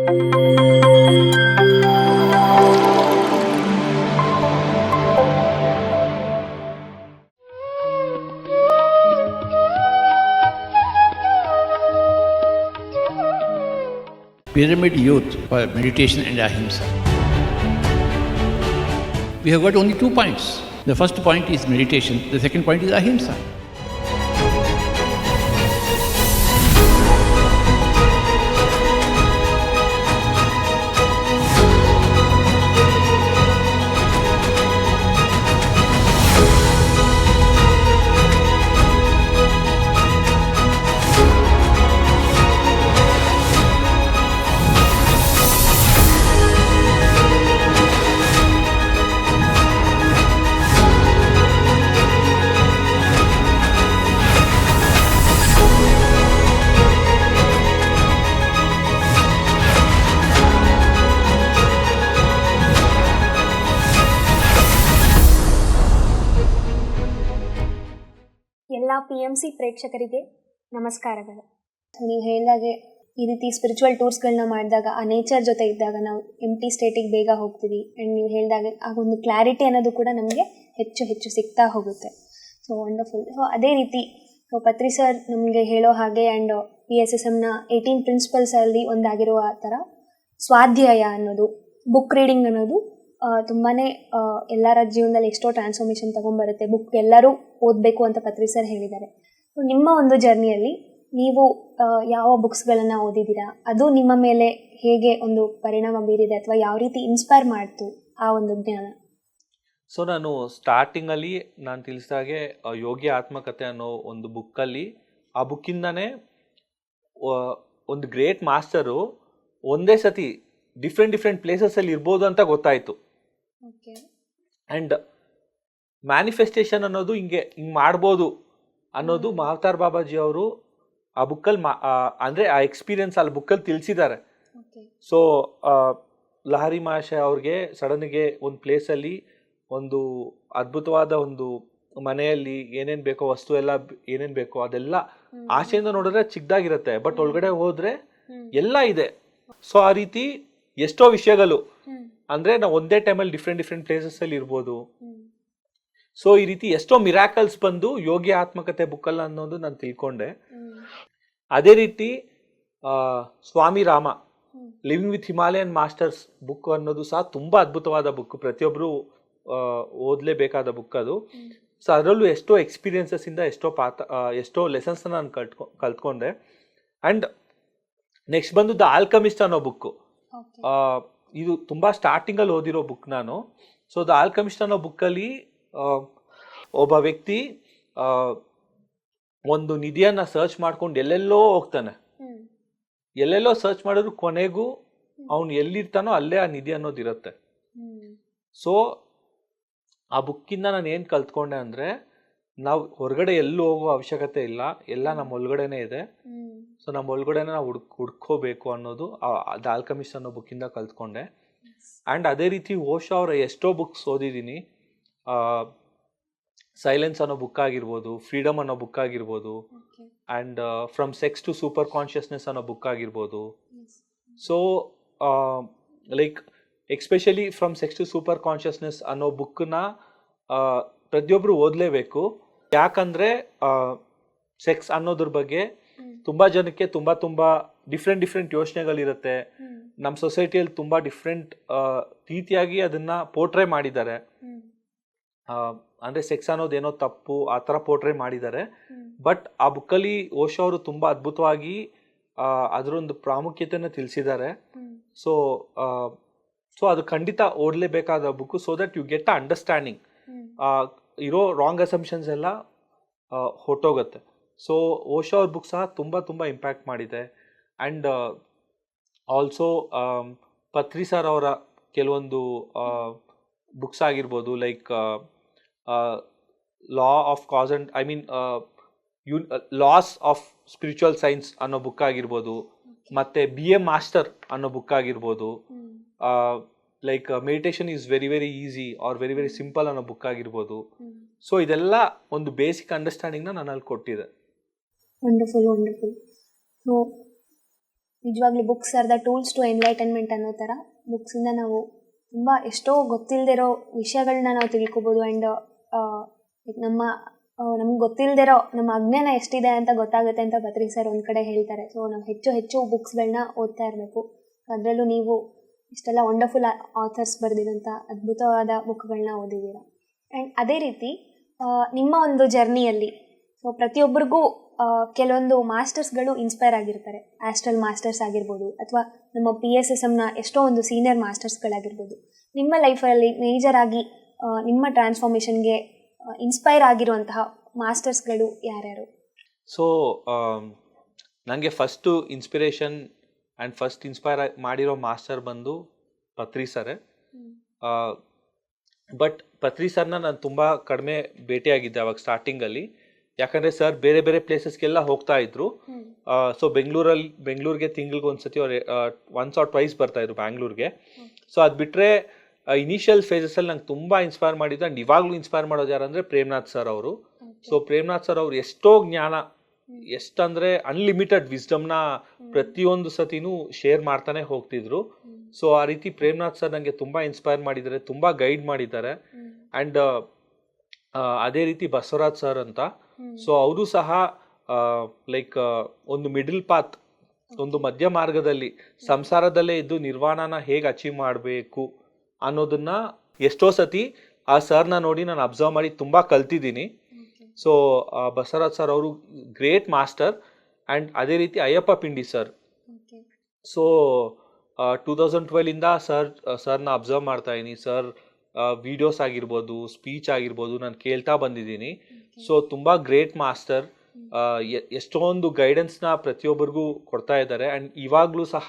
Pyramid Youth for Meditation and Ahimsa. We have got only 2 points. The first point is meditation, the second point is Ahimsa. ಎಲ್ಲ PMC ಪ್ರೇಕ್ಷಕರಿಗೆ ನಮಸ್ಕಾರಗಳು. ನೀವು ಹೇಳಿದಾಗೆ ಈ ರೀತಿ spiritual ಟೂರ್ಸ್ಗಳನ್ನ ಮಾಡಿದಾಗ ಆ ನೇಚರ್ ಜೊತೆ ಇದ್ದಾಗ ನಾವು ಎಂಟಿ ಸ್ಟೇಟಿಗೆ ಬೇಗ ಹೋಗ್ತೀವಿ. ಆ್ಯಂಡ್ ನೀವು ಹೇಳಿದಾಗೆ ಆಗೊಂದು ಕ್ಲಾರಿಟಿ ಅನ್ನೋದು ಕೂಡ ನಮಗೆ ಹೆಚ್ಚು ಹೆಚ್ಚು ಸಿಗ್ತಾ ಹೋಗುತ್ತೆ. So wonderful. ಸೊ ಅದೇ ರೀತಿ ಪತ್ರಿ ಸರ್ ನಮಗೆ ಹೇಳೋ ಹಾಗೆ ಆ್ಯಂಡ್ PSSMನ 18 ಪ್ರಿನ್ಸಿಪಲ್ಸಲ್ಲಿ ಒಂದಾಗಿರುವ ಥರ ಸ್ವಾಧ್ಯಾಯ ಅನ್ನೋದು, ಬುಕ್ ರೀಡಿಂಗ್ ಅನ್ನೋದು ತುಂಬಾ ಎಲ್ಲರ ಜೀವನದಲ್ಲಿ ಎಷ್ಟೋ ಟ್ರಾನ್ಸ್ಫಾರ್ಮೇಷನ್ ತೊಗೊಂಬರುತ್ತೆ. ಬುಕ್ ಎಲ್ಲರೂ ಓದಬೇಕು ಅಂತ ಪತ್ರಿ ಸರ್ ಹೇಳಿದ್ದಾರೆ. ನಿಮ್ಮ ಒಂದು ಜರ್ನಿಯಲ್ಲಿ ನೀವು ಯಾವ ಬುಕ್ಸ್ಗಳನ್ನು ಓದಿದ್ದೀರಾ, ಅದು ನಿಮ್ಮ ಮೇಲೆ ಹೇಗೆ ಒಂದು ಪರಿಣಾಮ ಬೀರಿದೆ ಅಥವಾ ಯಾವ ರೀತಿ ಇನ್ಸ್ಪೈರ್ ಮಾಡ್ತು ಆ ಒಂದು ಜ್ಞಾನ? ಸೊ ನಾನು ಸ್ಟಾರ್ಟಿಂಗಲ್ಲಿ ನಾನು ತಿಳಿಸಿದಾಗೆ ಯೋಗಿ ಆತ್ಮಕಥೆ ಅನ್ನೋ ಒಂದು ಬುಕ್ಕಲ್ಲಿ, ಆ ಬುಕ್ಕಿಂದನೇ ಒಂದು ಗ್ರೇಟ್ ಮಾಸ್ಟರು ಒಂದೇ ಸತಿ ಡಿಫ್ರೆಂಟ್ ಪ್ಲೇಸಸಲ್ಲಿ ಇರ್ಬೋದು ಅಂತ ಗೊತ್ತಾಯಿತು. ಆ್ಯಂಡ್ ಮ್ಯಾನಿಫೆಸ್ಟೇಷನ್ ಅನ್ನೋದು ಹಿಂಗೆ ಮಾಡ್ಬೋದು ಅನ್ನೋದು ಮಹಾವತಾರ್ ಬಾಬಾಜಿ ಅವರು ಆ ಬುಕ್ಕಲ್ಲಿ ಅಂದರೆ ಆ ಎಕ್ಸ್ಪೀರಿಯನ್ಸ್ ಅಲ್ಲಿ ಬುಕ್ಕಲ್ಲಿ ತಿಳಿಸಿದ್ದಾರೆ. ಸೊ ಲಹರಿ ಮಹಾಶಯ ಅವ್ರಿಗೆ ಸಡನ್ಗೆ ಒಂದು ಪ್ಲೇಸಲ್ಲಿ ಒಂದು ಅದ್ಭುತವಾದ ಒಂದು ಮನೆಯಲ್ಲಿ ಏನೇನು ಬೇಕೋ ವಸ್ತು ಎಲ್ಲ ಏನೇನು ಬೇಕೋ ಅದೆಲ್ಲ ಆಚೆಯಿಂದ ನೋಡಿದ್ರೆ ಚಿಕ್ಕದಾಗಿರುತ್ತೆ, ಬಟ್ ಒಳಗಡೆ ಹೋದ್ರೆ ಎಲ್ಲ ಇದೆ. ಸೊ ಆ ರೀತಿ ಎಷ್ಟೋ ವಿಷಯಗಳು ಅಂದ್ರೆ ನಾವು ಒಂದೇ ಟೈಮಲ್ಲಿ ಡಿಫ್ರೆಂಟ್ ಪ್ಲೇಸಸ್ ಅಲ್ಲಿ ಇರ್ಬೋದು. ಸೊ ಈ ರೀತಿ ಎಷ್ಟೋ ಮಿರಾಕಲ್ಸ್ ಬಂದು ಯೋಗಿ ಆತ್ಮಕಥೆ ಬುಕ್ಕಲ್ಲ ಅನ್ನೋದು ನಾನು ತಿಳ್ಕೊಂಡೆ. ಅದೇ ರೀತಿ Swami Rama living with Himalayan masters book ಅನ್ನೋದು ಸಹ ತುಂಬಾ ಅದ್ಭುತವಾದ ಬುಕ್, ಪ್ರತಿಯೊಬ್ರು ಓದಲೇಬೇಕಾದ ಬುಕ್ ಅದು. ಸೊ ಅದರಲ್ಲೂ ಎಷ್ಟೋ ಎಕ್ಸ್ಪೀರಿಯನ್ಸಸ್ ಇಂದ ಎಷ್ಟೋ ಲೆಸನ್ಸ್ ನಾನು ಕಲ್ತ್ಕೊಂಡೆ. ಅಂಡ್ ನೆಕ್ಸ್ಟ್ ಬಂದು ದ ಆಲ್ಕಮಿಸ್ಟ್ ಅನ್ನೋ ಬುಕ್, ಇದು ತುಂಬಾ ಸ್ಟಾರ್ಟಿಂಗ್ ಅಲ್ಲಿ ಓದಿರೋ ಬುಕ್ ನಾನು. ಸೊ ದ ಆಲ್ಕಮಿಸ್ಟ್ ಅನ್ನೋ ಬುಕ್ಕಲ್ಲಿ ಒಬ್ಬ ವ್ಯಕ್ತಿ ಒಂದು ನಿಧಿಯನ್ನ ಸರ್ಚ್ ಮಾಡ್ಕೊಂಡು ಎಲ್ಲೆಲ್ಲೋ ಹೋಗ್ತಾನೆ. ಎಲ್ಲೆಲ್ಲೋ ಸರ್ಚ್ ಮಾಡಿದ್ರು ಕೊನೆಗೂ ಅವನು ಎಲ್ಲಿರ್ತಾನೋ ಅಲ್ಲೇ ಆ ನಿಧಿ ಅನ್ನೋದಿರುತ್ತೆ. ಸೊ ಆ ಬುಕ್ಕಿಂದ ನಾನು ಏನು ಕಲ್ತ್ಕೊಂಡೆ ಅಂದ್ರೆ, ನಾವು ಹೊರಗಡೆ ಎಲ್ಲೂ ಹೋಗೋ ಅವಶ್ಯಕತೆ ಇಲ್ಲ, ಎಲ್ಲ ನಮ್ಮ ಒಳಗಡೆನೆ ಇದೆ. ಸೊ ನಮ್ಮ ಒಳಗಡೆನೆ ನಾವು ಹುಡ್ಕೋಬೇಕು ಅನ್ನೋದು ದ ಆಲ್ಕಮಿಸ್ಟ್ ಅನ್ನೋ ಬುಕ್ಕಿಂದ ಕಲ್ತ್ಕೊಂಡೆ. ಆ್ಯಂಡ್ ಅದೇ ರೀತಿ ಓಶೋ ಅವರ ಎಷ್ಟೋ ಬುಕ್ಸ್ ಓದಿದ್ದೀನಿ. ಸೈಲೆನ್ಸ್ ಅನ್ನೋ ಬುಕ್ ಆಗಿರ್ಬೋದು, ಫ್ರೀಡಮ್ ಅನ್ನೋ ಬುಕ್ ಆಗಿರ್ಬೋದು, and from sex to superconsciousness ಅನ್ನೋ ಬುಕ್ ಆಗಿರ್ಬೋದು. So like especially from sex to superconsciousness ಅನ್ನೋ ಬುಕ್ನ ಪ್ರತಿಯೊಬ್ಬರು ಓದಲೇಬೇಕು. ಯಾಕಂದರೆ ಸೆಕ್ಸ್ ಅನ್ನೋದ್ರ ಬಗ್ಗೆ ತುಂಬ ಜನಕ್ಕೆ ತುಂಬ ಡಿಫ್ರೆಂಟ್ ಯೋಚನೆಗಳಿರುತ್ತೆ. ನಮ್ಮ ಸೊಸೈಟಿಯಲ್ಲಿ ತುಂಬ ಡಿಫ್ರೆಂಟ್ ರೀತಿಯಾಗಿ ಅದನ್ನು ಪೋರ್ಟ್ರೇ ಮಾಡಿದ್ದಾರೆ. ಅಂದರೆ ಸೆಕ್ಸ್ ಅನ್ನೋದೇನೋ ತಪ್ಪು ಆ ಥರ ಪೋರ್ಟ್ರೇ ಮಾಡಿದ್ದಾರೆ. ಬಟ್ ಆ ಬುಕ್ಕಲ್ಲಿ ಓಶೋ ಅವರು ತುಂಬ ಅದ್ಭುತವಾಗಿ ಅದರೊಂದು ಪ್ರಾಮುಖ್ಯತೆಯನ್ನು ತಿಳಿಸಿದ್ದಾರೆ. ಸೊ ಅದು ಖಂಡಿತ ಓದಲೇಬೇಕಾದ book, so that you get a understanding. ಇರೋ ರಾಂಗ್ ಅಸಂಪ್ಷನ್ಸ್ ಎಲ್ಲ ಹೊಟ್ಟೋಗುತ್ತೆ. ಸೊ ಓಶೋ ಅವ್ರ ಬುಕ್ ಸಹ ತುಂಬ ಇಂಪ್ಯಾಕ್ಟ್ ಮಾಡಿದೆ. ಆ್ಯಂಡ್ ಆಲ್ಸೋ ಪತ್ರಿ ಸರ್ ಅವರ ಕೆಲವೊಂದು ಬುಕ್ಸ್ ಆಗಿರ್ಬೋದು, like law of cause and laws of spiritual science ಅನ್ನೋ ಬುಕ್ ಆಗಿರ್ಬೋದು, ಮತ್ತೆ BA ಮಾಸ್ಟರ್ ಅನ್ನೋ ಬುಕ್ ಆಗಿರ್ಬೋದು, like meditation is very easy or very simple ಅನ್ನೋ ಬುಕ್ ಆಗಿರ್ಬೋದು. ಸೊ ಇದೆಲ್ಲ ಒಂದು ಬೇಸಿಕ್ ಅಂಡರ್ಸ್ಟ್ಯಾಂಡಿಂಗ್ನ ನಾನು ಅಲ್ಲಿ ಕೊಟ್ಟಿದೆ. ವಂಡರ್ಫುಲ್. ಸೊ ನಿಜವಾಗ್ಲೂ books are the tools to enlightenment ಅನ್ನೋ ಥರ ಬುಕ್ಸಿಂದ ನಾವು ತುಂಬ ಎಷ್ಟೋ ಗೊತ್ತಿಲ್ಲದಿರೋ ವಿಷಯಗಳನ್ನ ನಾವು ತಿಳ್ಕೊಬೋದು. ಆ್ಯಂಡ್ ನಮ್ಗೆ ಗೊತ್ತಿಲ್ಲದಿರೋ ನಮ್ಮ ಅಜ್ಞಾನ ಎಷ್ಟಿದೆ ಅಂತ ಗೊತ್ತಾಗುತ್ತೆ ಅಂತ ಬದ್ರಿ ಸರ್ ಒಂದು ಕಡೆ ಹೇಳ್ತಾರೆ. ಸೊ ನಾವು ಹೆಚ್ಚು ಬುಕ್ಸ್ಗಳನ್ನ ಓದ್ತಾ ಇರಬೇಕು. ಅದರಲ್ಲೂ ನೀವು ಇಷ್ಟೆಲ್ಲ ವಂಡರ್ಫುಲ್ ಆಥರ್ಸ್ ಬರೆದಿರೋಂಥ ಅದ್ಭುತವಾದ ಬುಕ್ಗಳನ್ನ ಓದಿದ್ದೀರ. ಆ್ಯಂಡ್ ಅದೇ ರೀತಿ ನಿಮ್ಮ ಒಂದು ಜರ್ನಿಯಲ್ಲಿ ಸೊ ಪ್ರತಿಯೊಬ್ಬರಿಗೂ ಕೆಲವೊಂದು ಮಾಸ್ಟರ್ಸ್ಗಳು ಇನ್ಸ್ಪೈರ್ ಆಗಿರ್ತಾರೆ. ಆಸ್ಟ್ರಲ್ ಮಾಸ್ಟರ್ಸ್ ಆಗಿರ್ಬೋದು ಅಥವಾ ನಮ್ಮ PSSMನ ಎಷ್ಟೋ ಒಂದು ಸೀನಿಯರ್ ಮಾಸ್ಟರ್ಸ್ಗಳಾಗಿರ್ಬೋದು. ನಿಮ್ಮ ಲೈಫಲ್ಲಿ ಮೇಜರಾಗಿ ನಿಮ್ಮ ಟ್ರಾನ್ಸ್ಫಾರ್ಮೇಷನ್ಗೆ ಇನ್ಸ್ಪೈರ್ ಆಗಿರುವಂತಹ ಮಾಸ್ಟರ್ಸ್ಗಳು ಯಾರ್ಯಾರು? ಸೊ ನನಗೆ first inspiration and first inspire ಮಾಡಿರೋ ಮಾಸ್ಟರ್ ಬಂದು ಪತ್ರಿ ಸರೇ. ಬಟ್ ಪತ್ರಿ ಸರ್ನ ನಾನು ತುಂಬ ಕಡಿಮೆ ಭೇಟಿಯಾಗಿದ್ದೆ ಅವಾಗ ಸ್ಟಾರ್ಟಿಂಗಲ್ಲಿ. ಯಾಕಂದರೆ ಸರ್ ಬೇರೆ ಬೇರೆ ಪ್ಲೇಸಸ್ಗೆಲ್ಲ ಹೋಗ್ತಾ ಇದ್ರು. ಸೊ ಬೆಂಗಳೂರಿಗೆ ತಿಂಗಳಿಗೆ ಒಂದ್ಸತಿ ಅವ್ರು ಒನ್ಸ್ ಆರ್ ಟ್ವೈಸ್ ಬರ್ತಾಯಿದ್ರು ಬ್ಯಾಂಗ್ಳೂರ್ಗೆ. ಸೊ ಅದು ಬಿಟ್ಟರೆ ಇನಿಷಿಯಲ್ ಫೇಸಸಲ್ಲಿ ನಂಗೆ ತುಂಬ ಇನ್ಸ್ಪೈರ್ ಮಾಡಿದ್ದು ಆ್ಯಂಡ್ ಇವಾಗಲೂ ಇನ್ಸ್ಪೈರ್ ಮಾಡೋದು ಯಾರಂದರೆ ಪ್ರೇಮ್ನಾಥ್ ಸರ್ ಅವರು. ಸೊ ಪ್ರೇಮ್ನಾಥ್ ಸರ್ ಅವರು ಎಷ್ಟೋ ಜ್ಞಾನ, ಎಷ್ಟಂದರೆ ಅನ್ಲಿಮಿಟೆಡ್ ವಿಸ್ಡಮ್ನ ಪ್ರತಿಯೊಂದು ಸತಿನೂ ಶೇರ್ ಮಾಡ್ತಾನೆ ಹೋಗ್ತಿದ್ರು. ಸೊ ಆ ರೀತಿ ಪ್ರೇಮ್ನಾಥ್ ಸರ್ ನನಗೆ ತುಂಬ ಇನ್ಸ್ಪೈರ್ ಮಾಡಿದ್ದಾರೆ, ತುಂಬ ಗೈಡ್ ಮಾಡಿದ್ದಾರೆ. ಆ್ಯಂಡ್ ಅದೇ ರೀತಿ ಬಸವರಾಜ್ ಸರ್ ಅಂತ. ಸೊ ಅವರು ಸಹ ಲೈಕ್ ಒಂದು ಮಿಡಲ್ ಪಾತ್, ಒಂದು ಮಧ್ಯ ಮಾರ್ಗದಲ್ಲಿ ಸಂಸಾರದಲ್ಲೇ ಇದ್ದು ನಿರ್ವಾಣನ ಹೇಗೆ ಅಚೀವ್ ಮಾಡಬೇಕು ಅನ್ನೋದನ್ನ ಎಷ್ಟೋ ಸತಿ ಆ ಸರ್ನ ನೋಡಿ ನಾನು ಅಬ್ಸರ್ವ್ ಮಾಡಿ ತುಂಬ ಕಲ್ತಿದ್ದೀನಿ. ಸೊ ಬಸವರಾಜ್ ಸರ್ ಅವರು ಗ್ರೇಟ್ ಮಾಸ್ಟರ್. ಆ್ಯಂಡ್ ಅದೇ ರೀತಿ ಅಯ್ಯಪ್ಪ ಪಿಂಡಿ ಸರ್. ಸೊ 2012ಇಂದ ಸರ್ನ ಅಬ್ಸರ್ವ್ ಮಾಡ್ತಾ ಇದ್ದೀನಿ. ಸರ್ ವಿಡಿಯೋಸ್ ಆಗಿರ್ಬೋದು, ಸ್ಪೀಚ್ ಆಗಿರ್ಬೋದು ನಾನು ಕೇಳ್ತಾ ಬಂದಿದ್ದೀನಿ. ಸೊ ತುಂಬ ಗ್ರೇಟ್ ಮಾಸ್ಟರ್. ಎಷ್ಟೊಂದು ಗೈಡೆನ್ಸ್ನ ಪ್ರತಿಯೊಬ್ಬರಿಗೂ ಕೊಡ್ತಾ ಇದ್ದಾರೆ. ಆ್ಯಂಡ್ ಇವಾಗಲೂ ಸಹ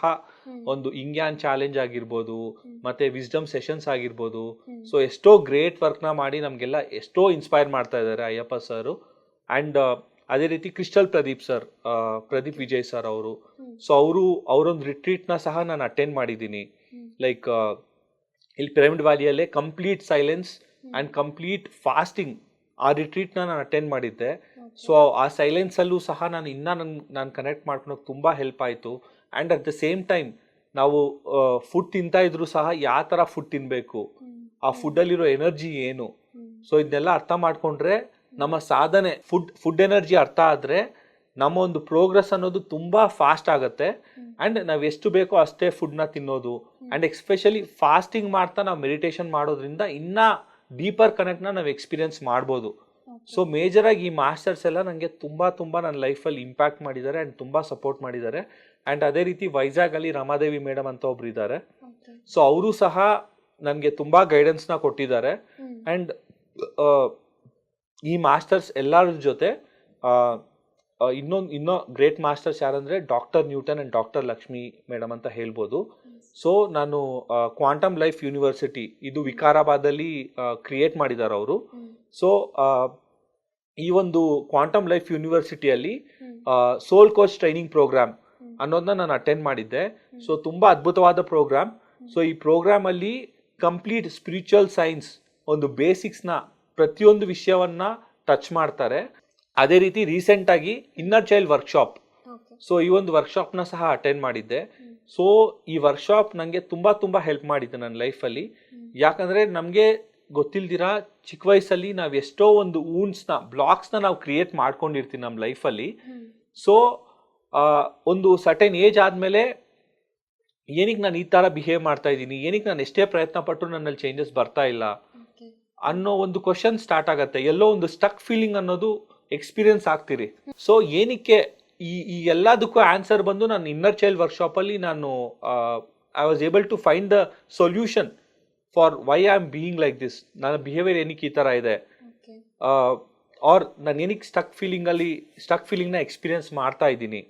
ಒಂದು ಇಂಗ್ಯಾನ್ ಚಾಲೆಂಜ್ ಆಗಿರ್ಬೋದು, ಮತ್ತು ವಿಸ್ಡಮ್ ಸೆಷನ್ಸ್ ಆಗಿರ್ಬೋದು, ಸೊ ಎಷ್ಟೋ ಗ್ರೇಟ್ ವರ್ಕ್ನ ಮಾಡಿ ನಮಗೆಲ್ಲ ಎಷ್ಟೋ ಇನ್ಸ್ಪೈರ್ ಮಾಡ್ತಾ ಇದ್ದಾರೆ ಅಯ್ಯಪ್ಪ ಸರು. ಆ್ಯಂಡ್ ಅದೇ ರೀತಿ ಕ್ರಿಸ್ಟಲ್ ಪ್ರದೀಪ್ ವಿಜಯ್ ಸರ್ ಅವರು. ಸೊ ಅವರೊಂದು ರಿಟ್ರೀಟ್ನ ಸಹ ನಾನು ಅಟೆಂಡ್ ಮಾಡಿದ್ದೀನಿ. ಲೈಕ್ ಇಲ್ಲಿ ಪಿರಮಿಡ್ ವ್ಯಾಲಿಯಲ್ಲೇ complete silence and complete fasting ಆ ರಿಟ್ರೀಟ್ನ ನಾನು ಅಟೆಂಡ್ ಮಾಡಿದ್ದೆ. ಸೊ ಆ ಸೈಲೆನ್ಸಲ್ಲೂ ಸಹ ನಾನು ಕನೆಕ್ಟ್ ಮಾಡ್ಕೊಳಕ್ಕೆ ತುಂಬ ಹೆಲ್ಪ್ ಆಯಿತು. And at the same time ನಾವು ಫುಡ್ ತಿಂತಾ ಇದ್ರು ಸಹ ಯಾವ ಥರ ಫುಡ್ ತಿನ್ನಬೇಕು, ಆ ಫುಡ್ಡಲ್ಲಿರೋ ಎನರ್ಜಿ ಏನು, ಸೊ ಇದನ್ನೆಲ್ಲ ಅರ್ಥ ಮಾಡಿಕೊಂಡ್ರೆ ನಮ್ಮ ಸಾಧನೆ ಫುಡ್ ಎನರ್ಜಿ ಅರ್ಥ ಆದರೆ ನಮ್ಮ ಒಂದು ಪ್ರೋಗ್ರೆಸ್ ಅನ್ನೋದು ತುಂಬ ಫಾಸ್ಟ್ ಆಗುತ್ತೆ. ಆ್ಯಂಡ್ ನಾವು ಎಷ್ಟು ಬೇಕೋ ಅಷ್ಟೇ ಫುಡ್ನ ತಿನ್ನೋದು. ಆ್ಯಂಡ್ ಎಸ್ಪೆಷಲಿ ಫಾಸ್ಟಿಂಗ್ ಮಾಡ್ತಾ ನಾವು ಮೆಡಿಟೇಷನ್ ಮಾಡೋದ್ರಿಂದ ಇನ್ನೂ ಡೀಪರ್ ಕನೆಕ್ಟ್ನ ನಾವು ಎಕ್ಸ್ಪೀರಿಯನ್ಸ್ ಮಾಡ್ಬೋದು. ಸೊ ಮೇಜರಾಗಿ ಈ ಮಾಸ್ಟರ್ಸ್ ಎಲ್ಲ ನನಗೆ ತುಂಬ ನನ್ನ ಲೈಫಲ್ಲಿ ಇಂಪ್ಯಾಕ್ಟ್ ಮಾಡಿದ್ದಾರೆ ಆ್ಯಂಡ್ ತುಂಬ ಸಪೋರ್ಟ್ ಮಾಡಿದ್ದಾರೆ. ಆ್ಯಂಡ್ ಅದೇ ರೀತಿ ವೈಜಾಗಲ್ಲಿ ರಮಾದೇವಿ ಮೇಡಮ್ ಅಂತ ಒಬ್ರು ಇದ್ದಾರೆ. ಸೊ ಅವರು ಸಹ ನನಗೆ ತುಂಬ ಗೈಡೆನ್ಸ್ನ ಕೊಟ್ಟಿದ್ದಾರೆ. ಆ್ಯಂಡ್ ಈ ಮಾಸ್ಟರ್ಸ್ ಎಲ್ಲರ ಜೊತೆ ಇನ್ನೂ ಗ್ರೇಟ್ ಮಾಸ್ಟರ್ಸ್ ಯಾರಂದರೆ doctor Newton and doctor Lakshmi madam ಅಂತ ಹೇಳ್ಬೋದು. ಸೊ ನಾನು ಕ್ವಾಂಟಮ್ ಲೈಫ್ ಯೂನಿವರ್ಸಿಟಿ ಇದು ವಿಕಾರಾಬಾದಲ್ಲಿ ಕ್ರಿಯೇಟ್ ಮಾಡಿದ್ದಾರೆ ಅವರು. ಸೊ ಈ ಒಂದು ಕ್ವಾಂಟಮ್ ಲೈಫ್ ಯೂನಿವರ್ಸಿಟಿಯಲ್ಲಿ ಸೋಲ್ ಕೋಚ್ ಟ್ರೈನಿಂಗ್ ಪ್ರೋಗ್ರಾಮ್ ಅನ್ನೋದನ್ನ ನಾನು ಅಟೆಂಡ್ ಮಾಡಿದ್ದೆ. ಸೊ ತುಂಬ ಅದ್ಭುತವಾದ ಪ್ರೋಗ್ರಾಮ್. ಸೊ ಈ ಪ್ರೋಗ್ರಾಮಲ್ಲಿ ಕಂಪ್ಲೀಟ್ ಸ್ಪಿರಿಚುವಲ್ ಸೈನ್ಸ್ ಒಂದು ಬೇಸಿಕ್ಸ್ನ ಪ್ರತಿಯೊಂದು ವಿಷಯವನ್ನ ಟಚ್ ಮಾಡ್ತಾರೆ. ಅದೇ ರೀತಿ ರೀಸೆಂಟಾಗಿ ಇನ್ನರ್ ಚೈಲ್ಡ್ ವರ್ಕ್ಶಾಪ್, ಸೊ ಈ ಒಂದು ವರ್ಕ್ಶಾಪ್ನ ಸಹ ಅಟೆಂಡ್ ಮಾಡಿದ್ದೆ. ಸೊ ಈ ವರ್ಕ್ಶಾಪ್ ನನಗೆ ತುಂಬ ಹೆಲ್ಪ್ ಮಾಡಿದೆ ನನ್ನ ಲೈಫಲ್ಲಿ. ಯಾಕಂದರೆ ನಮಗೆ ಗೊತ್ತಿಲ್ದಿರ ಚಿಕ್ಕ ವಯಸ್ಸಲ್ಲಿ ನಾವು ಎಷ್ಟೋ ಒಂದು ಬ್ಲಾಕ್ಸ್ನ ನಾವು ಕ್ರಿಯೇಟ್ ಮಾಡ್ಕೊಂಡಿರ್ತೀವಿ ನಮ್ಮ ಲೈಫಲ್ಲಿ. ಸೊ ಒಂದು ಸರ್ಟೆನ್ ಏಜ್ ಆದಮೇಲೆ ಏನಕ್ಕೆ ನಾನು ಈ ಥರ ಬಿಹೇವ್ ಮಾಡ್ತಾ ಇದ್ದೀನಿ, ಏನಕ್ಕೆ ನಾನು ಎಷ್ಟೇ ಪ್ರಯತ್ನ ಪಟ್ಟರು ನನ್ನಲ್ಲಿ ಚೇಂಜಸ್ ಬರ್ತಾ ಇಲ್ಲ ಅನ್ನೋ ಒಂದು ಕ್ವಶನ್ ಸ್ಟಾರ್ಟ್ ಆಗುತ್ತೆ. ಎಲ್ಲೋ ಒಂದು ಸ್ಟಕ್ ಫೀಲಿಂಗ್ ಅನ್ನೋದು ಎಕ್ಸ್ಪೀರಿಯನ್ಸ್ ಆಗ್ತೀರಿ. ಸೊ ಏನಕ್ಕೆ ಈ ಎಲ್ಲದಕ್ಕೂ ಆನ್ಸರ್ ಬಂದು ನಾನು ಇನ್ನರ್ ಚೈಲ್ಡ್ ವರ್ಕ್ಶಾಪಲ್ಲಿ ನಾನು I was able to find the solution for why I am being like this. ನನ್ನ ಬಿಹೇವಿಯರ್ ಏನಕ್ಕೆ ಈ ಥರ ಇದೆ, ಆರ್ ನಾನು ಏನಕ್ಕೆ ಸ್ಟಕ್ ಫೀಲಿಂಗ್ನ ಎಕ್ಸ್ಪೀರಿಯನ್ಸ್ ಮಾಡ್ತಾ ಇದ್ದೀನಿ.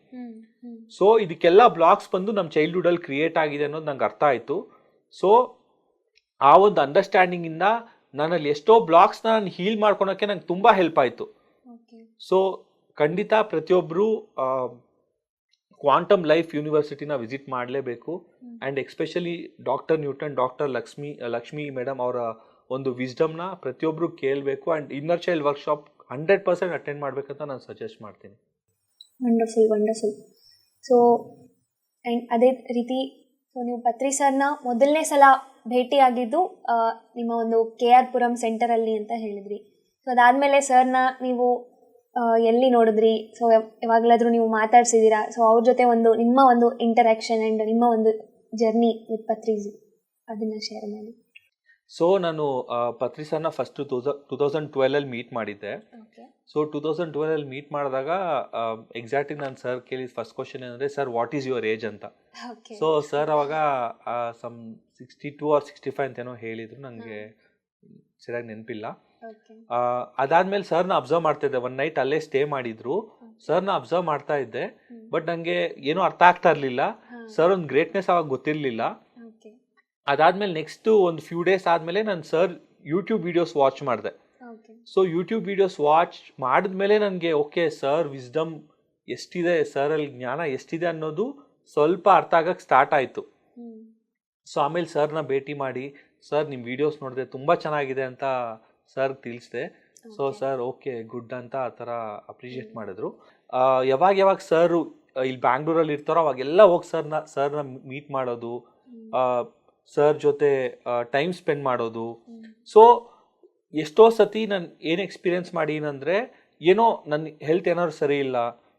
ಸೊ ಇದಕ್ಕೆಲ್ಲ ಬ್ಲಾಕ್ಸ್ ಬಂದು ನಮ್ಮ ಚೈಲ್ಡ್ಹುಡಲ್ಲಿ ಕ್ರಿಯೇಟ್ ಆಗಿದೆ ಅನ್ನೋದು ನಂಗೆ ಅರ್ಥ ಆಯಿತು. ಸೊ ಆ ಒಂದು ಅಂಡರ್ಸ್ಟ್ಯಾಂಡಿಂಗಿಂದ ನನ್ನಲ್ಲಿ ಎಷ್ಟೋ ಬ್ಲಾಕ್ಸ್ನ ನಾನು ಹೀಲ್ ಮಾಡ್ಕೊಳಕ್ಕೆ ನಂಗೆ ತುಂಬ ಹೆಲ್ಪ್ ಆಯಿತು. ಸೊ ಖಂಡಿತ ಪ್ರತಿಯೊಬ್ಬರು ಕ್ವಾಂಟಮ್ ಲೈಫ್ ಯೂನಿವರ್ಸಿಟಿನ ವಿಸಿಟ್ ಮಾಡಲೇಬೇಕು. And especially doctor Newton, doctor Lakshmi madam ಅವರ ಒಂದು ವಿಸ್ಡಮ್ನ ಪ್ರತಿಯೊಬ್ಬರು ಕೇಳಬೇಕು. And inner child workshop 100% attend ಮಾಡಬೇಕಂತ ನಾನು ಸಜೆಸ್ಟ್ ಮಾಡ್ತೀನಿ. ವಂಡರ್ಫುಲ್. ಸೊ ಆ್ಯಂಡ್ ಅದೇ ರೀತಿ ಸೊ ನೀವು ಪತ್ರಿ ಸರ್ನ ಮೊದಲನೇ ಸಲ ಭೇಟಿಯಾಗಿದ್ದು ನಿಮ್ಮ ಒಂದು KR ಪುರಂ ಸೆಂಟರಲ್ಲಿ ಅಂತ ಹೇಳಿದ್ರಿ. ಸೊ ಅದಾದಮೇಲೆ ಸರ್ನ ನೀವು ಎಲ್ಲಿ ನೋಡಿದ್ರಿ? ಸೊ ಯಾವಾಗಲಾದರೂ ನೀವು ಮಾತಾಡ್ಸಿದ್ದೀರಾ? ಸೊ ಅವ್ರ ಜೊತೆ ನಿಮ್ಮ ಒಂದು ಇಂಟರಾಕ್ಷನ್ ಆ್ಯಂಡ್ ನಿಮ್ಮ ಒಂದು ಜರ್ನಿ ವಿತ್ ಪತ್ರೀಸ್ ಅದನ್ನು ಶೇರ್ ಮಾಡಿ. ಸೊ ನಾನು ಪತ್ರಿ ಸರ್ನ ಫಸ್ಟ್ 2012 ಮೀಟ್ ಮಾಡಿದ್ದೆ. ಓಕೆ. ಸೊ 2012 ಮೀಟ್ ಮಾಡಿದಾಗ ಎಕ್ಸಾಕ್ಟ್ಲಿ ನಾನು ಸರ್ ಕೇಳಿದ ಫಸ್ಟ್ ಕ್ವಶನ್ ಏನಂದರೆ, sir what is your age ಅಂತ. ಓಕೆ. ಸೊ ಸರ್ ಅವಾಗ ಸಮ್ 62 or 65 ಅಂತೇನೋ ಹೇಳಿದ್ರು, ನನಗೆ ಸರಿಯಾಗಿ ನೆನಪಿಲ್ಲ. ಓಕೆ. ಅದಾದ್ಮೇಲೆ ಸರ್ನ ಅಬ್ಸರ್ವ್ ಮಾಡ್ತಾ ಇದ್ದೆ. ಒನ್ ನೈಟ್ ಅಲ್ಲೇ ಸ್ಟೇ ಮಾಡಿದ್ರು. ಸರ್ನ ಅಬ್ಸರ್ವ್ ಮಾಡ್ತಾ ಇದ್ದೆ, ಬಟ್ ನನಗೆ ಏನೂ ಅರ್ಥ ಆಗ್ತಾ ಇರಲಿಲ್ಲ. ಸರ್ ಒಂದು ಗ್ರೇಟ್ನೆಸ್ ಅವಾಗ ಗೊತ್ತಿರಲಿಲ್ಲ. ಓಕೆ. ಅದಾದ್ಮೇಲೆ ನೆಕ್ಸ್ಟ್ ಒಂದು ಫ್ಯೂ ಡೇಸ್ ಆದಮೇಲೆ ನಾನು ಸರ್ ಯೂಟ್ಯೂಬ್ ವೀಡಿಯೋಸ್ ವಾಚ್ ಮಾಡಿದೆ. Okay. So YouTube videos watch ಮಾಡಿದ್ಮೇಲೆ ನನಗೆ ಓಕೆ, ಸರ್ ವಿಸ್ಡಮ್ ಎಷ್ಟಿದೆ, ಸರಲ್ಲಿ ಜ್ಞಾನ ಎಷ್ಟಿದೆ ಅನ್ನೋದು ಸ್ವಲ್ಪ ಅರ್ಥ ಆಗಕ್ಕೆ ಸ್ಟಾರ್ಟ್ ಆಯಿತು. ಸೊ ಆಮೇಲೆ ಸರ್ನ ಭೇಟಿ ಮಾಡಿ, ಸರ್ ನಿಮ್ಮ ವೀಡಿಯೋಸ್ ನೋಡಿದೆ ತುಂಬ ಚೆನ್ನಾಗಿದೆ ಅಂತ ಸರ್ ತಿಳಿಸಿದೆ. ಸೊ ಸರ್ ಓಕೆ ಗುಡ್ ಅಂತ ಆ ಥರ ಅಪ್ರಿಷಿಯೇಟ್ ಮಾಡಿದ್ರು. ಯಾವಾಗ ಸರ್ ಇಲ್ಲಿ ಬ್ಯಾಂಗ್ಳೂರಲ್ಲಿ ಇರ್ತಾರೋ ಅವಾಗೆಲ್ಲ ಹೋಗಿ ಸರ್ನ ಮೀಟ್ ಮಾಡೋದು, ಸರ್ ಜೊತೆ ಟೈಮ್ ಸ್ಪೆಂಡ್ ಮಾಡೋದು. ಸೊ ಎಷ್ಟೋ ಸತಿ ನಾನು ಏನು ಎಕ್ಸ್ಪೀರಿಯನ್ಸ್ ಮಾಡೀನಂದರೆ, ಏನೋ ನನ್ನ ಹೆಲ್ತ್ ಏನಾದ್ರು ಸರಿ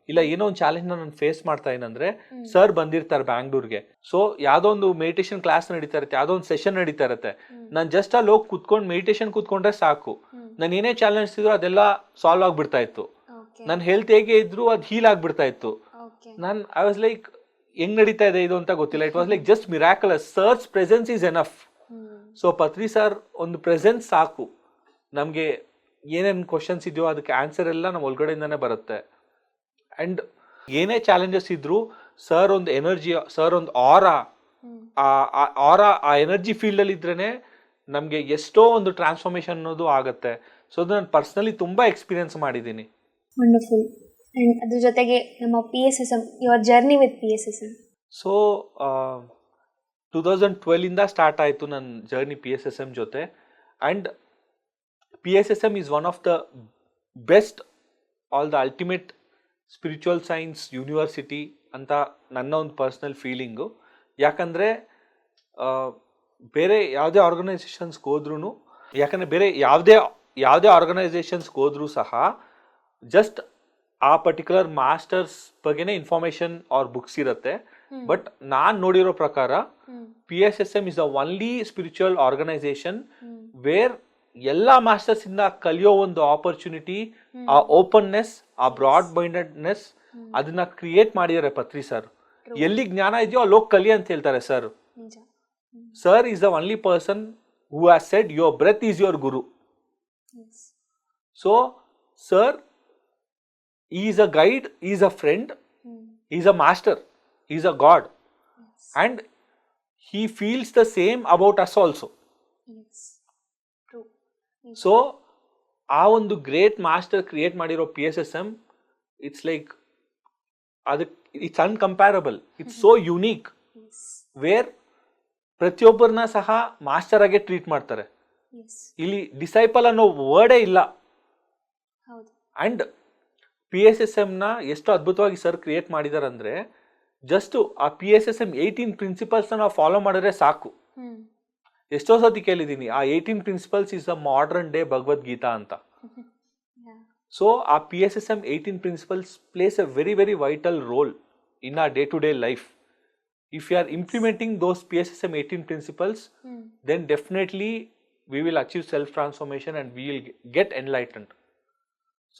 ಇಲ್ಲ ಏನೋ ಒಂದು ಚಾಲೆಂಜ್ನ ನಾನು ಫೇಸ್ ಮಾಡ್ತಾ ಏನಂದರೆ, ಸರ್ ಬಂದಿರ್ತಾರೆ ಬ್ಯಾಂಗ್ಳೂರ್ಗೆ. ಸೊ ಯಾವುದೋ ಒಂದು ಮೆಡಿಟೇಷನ್ ಕ್ಲಾಸ್ ನಡೀತಾ ಇರುತ್ತೆ, ಯಾವುದೋ ಒಂದು ಸೆಷನ್ ನಡೀತಾ ಇರುತ್ತೆ. ನಾನು ಜಸ್ಟ್ ಅಲ್ಲಿ ಹೋಗಿ ಕುತ್ಕೊಂಡು ಮೆಡಿಟೇಷನ್ ಕೂತ್ಕೊಂಡ್ರೆ ಸಾಕು, ನಾನು ಏನೇ ಚಾಲೆಂಜ್ ಇದ್ರು ಅದೆಲ್ಲ ಸಾಲ್ವ್ ಆಗಿಬಿಡ್ತಾ ಇತ್ತು. ನನ್ನ ಹೆಲ್ತ್ ಹೇಗೆ ಇದ್ರು ಅದು ಹೀಲ್ ಆಗಿಬಿಡ್ತಾ ಇತ್ತು. ನಾನು ಐ ವಾಸ್ ಲೈಕ್, ಹೆಂಗ್ ನಡೀತಾ ಇದೆ ಇದು ಅಂತ ಗೊತ್ತಿಲ್ಲ. It was like just miraculous. Sir's presence is enough. So Patri sir ಒಂದು ಪ್ರೆಸೆನ್ಸ್ ಸಾಕು, ನಮಗೆ ಏನೇನು ಕ್ವಶನ್ಸ್ ಇದೆಯೋ ಅದಕ್ಕೆ ಆನ್ಸರ್ ಎಲ್ಲ ನಮ್ಮ ಒಳಗಡೆಯಿಂದಾನೆ ಬರುತ್ತೆ. ಆ್ಯಂಡ್ ಏನೇ ಚಾಲೆಂಜಸ್ ಇದ್ರು ಸರ್ ಒಂದು ಎನರ್ಜಿ, ಸರ್ ಒಂದು ಆ ಎನರ್ಜಿ ಫೀಲ್ಡಲ್ಲಿ ಇದ್ರೇ ನಮಗೆ ಎಷ್ಟೋ ಒಂದು ಟ್ರಾನ್ಸ್ಫಾರ್ಮೇಷನ್ ಅನ್ನೋದು ಆಗುತ್ತೆ. ಸೊ ಅದು ನಾನು ಪರ್ಸ್ನಲಿ ತುಂಬ ಎಕ್ಸ್ಪೀರಿಯನ್ಸ್ ಮಾಡಿದ್ದೀನಿ. ವಂಡರ್ಫುಲ್. ಆ್ಯಂಡ್ ಅದ್ರ ಜೊತೆಗೆ ನಮ್ಮ PSSM, your journey with PSSM. So 2012ಇಂದ ಸ್ಟಾರ್ಟ್ ಆಯಿತು ನನ್ನ ಜರ್ನಿ PSSM ಜೊತೆ. And PSSM is one of the best, all the ultimate spiritual science university ಅಂತ ನನ್ನ ಒಂದು ಪರ್ಸ್ನಲ್ ಫೀಲಿಂಗು. ಯಾಕಂದರೆ ಬೇರೆ ಯಾವುದೇ ಆರ್ಗನೈಸೇಷನ್ಸ್ಗೆ ಹೋದ್ರೂ, ಯಾಕಂದರೆ ಬೇರೆ ಯಾವುದೇ ಆರ್ಗನೈಸೇಷನ್ಸ್ಗೆ ಹೋದ್ರೂ ಸಹ ಜಸ್ಟ್ ಆ ಪರ್ಟಿಕ್ಯುಲರ್ ಮಾಸ್ಟರ್ಸ್ ಬಗ್ಗೆನೇ ಇನ್ಫಾರ್ಮೇಷನ್ ಅವ್ರ ಬುಕ್ಸ್ ಇರುತ್ತೆ. ಬಟ್ ನಾನು ನೋಡಿರೋ ಪ್ರಕಾರ PSSM is the only spiritual organisation where ಎಲ್ಲ ಮಾಸ್ಟರ್ಸ್ ಇಂದ ಕಲಿಯೋ ಒಂದು ಆಪರ್ಚುನಿಟಿ, ಆ ಓಪನ್ನೆಸ್, ಆ ಬ್ರಾಡ್ ಮೈಂಡೆಡ್ನೆಸ್ ಅದನ್ನ ಕ್ರಿಯೇಟ್ ಮಾಡಿದ್ದಾರೆ ಪತ್ರಿ ಸರ್. ಎಲ್ಲಿ ಜ್ಞಾನ ಇದೆಯೋ ಅಲ್ಲಿ ಹೋಗಿ ಕಲಿ ಅಂತ ಹೇಳ್ತಾರೆ sir. Sir is the only person who has said your breath is your guru. So sir is a guide, is a friend, is a master, is a god, and he feels the same about us also. So ಆ ಒಂದು great master create ಮಾಡಿರೋ PSSM, it's like ಅದಕ್ಕೆ it's uncomparable, it's so unique, where ಪ್ರತಿಯೊಬ್ಬರನ್ನ ಸಹ master ಆಗಿ treat ಮಾಡ್ತಾರೆ. ಇಲ್ಲಿ disciple ಅನ್ನೋ ವರ್ಡೇ ಇಲ್ಲ. ಅಂಡ್ PSSMನ ಎಷ್ಟು ಅದ್ಭುತವಾಗಿ ಸರ್ ಕ್ರಿಯೇಟ್ ಮಾಡಿದಾರೆ ಅಂದರೆ, ಜಸ್ಟ್ ಆ PSSM 18 ಪ್ರಿನ್ಸಿಪಲ್ಸ್ನ ನಾವು ಫಾಲೋ ಮಾಡಿದ್ರೆ ಸಾಕು. ಎಷ್ಟೋ ಸತಿ ಕೇಳಿದ್ದೀನಿ, ಆ 18 principles is a modern day Bhagavad Gita ಅಂತ. ಸೊ ಆ PSSM 18 principles place a very very vital role in our day-to-day life. If you are implementing those PSSM 18 principles, then definitely we will achieve self-transformation and we will get enlightened.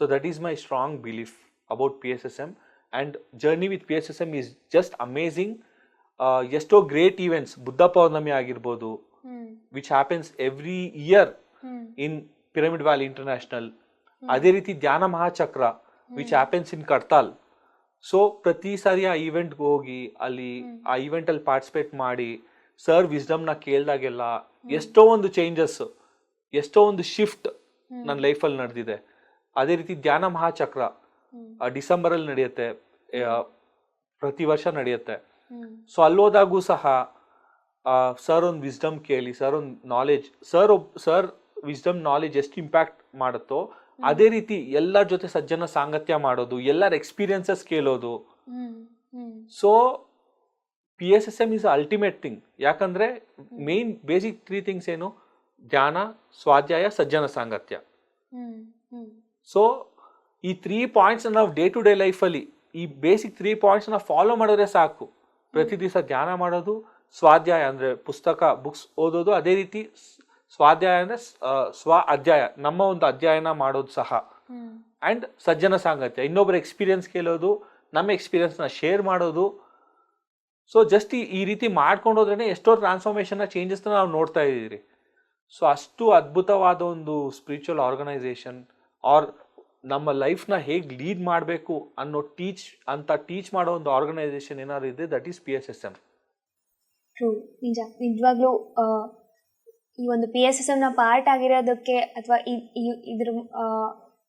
So that is my strong belief about PSSM. And journey with PSSM is just amazing. Esto great events, Buddha Paurnami agirbodu, which happens every year in Pyramid Valley International. Adhe riti Dhyana Mahachakra, which happens in Kartal. So ಪ್ರತಿ ಸಾರಿ ಆ ಈವೆಂಟ್ಗೆ ಹೋಗಿ ಅಲ್ಲಿ ಆ ಈವೆಂಟಲ್ಲಿ participate ಮಾಡಿ sir ವಿಸ್ಡಮ್ನ ಕೇಳಿದಾಗೆಲ್ಲ ಎಷ್ಟೋ ಒಂದು changes, ಎಷ್ಟೋ ಒಂದು ಶಿಫ್ಟ್ ನನ್ನ ಲೈಫಲ್ಲಿ ನಡೆದಿದೆ. ಅದೇ ರೀತಿ ಧ್ಯಾನ ಮಹಾಚಕ್ರ ಡಿಸೆಂಬರಲ್ಲಿ ನಡೆಯುತ್ತೆ, ಪ್ರತಿ ವರ್ಷ ನಡೆಯುತ್ತೆ. ಸೊ ಅಲ್ಲೋದಾಗೂ ಸಹ ಸರ್ ಒಂದು ವಿಸ್ಡಮ್ ಕೇಳಿ, ಸರ್ ಒಂದು ನಾಲೆಜ್, ಸರ್ ವಿಸ್ಡಮ್ ನಾಲೆಜ್ ಎಷ್ಟು ಇಂಪ್ಯಾಕ್ಟ್ ಮಾಡುತ್ತೋ ಅದೇ ರೀತಿ ಎಲ್ಲರ ಜೊತೆ ಸಜ್ಜನ ಸಾಂಗತ್ಯ ಮಾಡೋದು, ಎಲ್ಲರ ಎಕ್ಸ್ಪೀರಿಯನ್ಸಸ್ ಕೇಳೋದು. So PSSM is the ultimate thing. ಯಾಕಂದ್ರೆ ಮೇನ್ ಬೇಸಿಕ್ 3 ಥಿಂಗ್ಸ್ ಏನು? ಧ್ಯಾನ, ಸ್ವಾಧ್ಯಾಯ, ಸಜ್ಜನ ಸಾಂಗತ್ಯ. ಸೊ ಈ 3 ಪಾಯಿಂಟ್ಸ್ ನಾವು ಡೇ ಟು ಡೇ ಲೈಫಲ್ಲಿ ಈ ಬೇಸಿಕ್ 3 ಪಾಯಿಂಟ್ಸ್ ನಾವು ಫಾಲೋ ಮಾಡಿದ್ರೆ ಸಾಕು. ಪ್ರತಿ ದಿವಸ ಧ್ಯಾನ ಮಾಡೋದು, ಸ್ವಾಧ್ಯಾಯ ಅಂದ್ರೆ ಪುಸ್ತಕ ಬುಕ್ಸ್ ಓದೋದು, ಅದೇ ರೀತಿ ಸ್ವಾಧ್ಯಾಯ ಅಂದ್ರೆ ಸ್ವ ಅಧ್ಯಾಯ ನಮ್ಮ ಒಂದು ಅಧ್ಯಯನ ಮಾಡೋದು ಸಹ. ಅಂಡ್ ಸಜ್ಜನ ಸಾಂಗತ್ಯ, ಇನ್ನೊಬ್ಬರ ಎಕ್ಸ್ಪೀರಿಯನ್ಸ್ ಕೇಳೋದು, ನಮ್ಮ ಎಕ್ಸ್ಪೀರಿಯನ್ಸ್ನ ಶೇರ್ ಮಾಡೋದು. ಸೊ ಜಸ್ಟ್ ಈ ರೀತಿ ಮಾಡ್ಕೊಂಡು ಹೋದ್ರೇ ಎಷ್ಟೋ ಟ್ರಾನ್ಸ್ಫಾರ್ಮೇಷನ್ನ ಚೇಂಜಸ್ನ ನಾವು ನೋಡ್ತಾ ಇದ್ದೀರಿ. ಸೊ ಅಷ್ಟು ಅದ್ಭುತವಾದ ಒಂದು ಸ್ಪಿರಿಚುವಲ್ ಆರ್ಗನೈಸೇಷನ್ ಆರ್ ನಮ್ಮ ಲೈಫ್ನ ಹೇಗೆ ಲೀಡ್ ಮಾಡಬೇಕು ಅನ್ನೋ ಟೀಚ್ ಮಾಡೋ ಒಂದು ಆರ್ಗನೈಸೇಷನ್ ಏನಾದ್ರು ಇದೆ, ದಟ್ ಈಸ್ PSSM. ಟ್ರೂ, ನಿಜ. ನಿಜವಾಗ್ಲೂ ಈ ಒಂದು PSSMನ ಪಾರ್ಟ್ ಆಗಿರೋದಕ್ಕೆ ಅಥವಾ ಇದ್ರ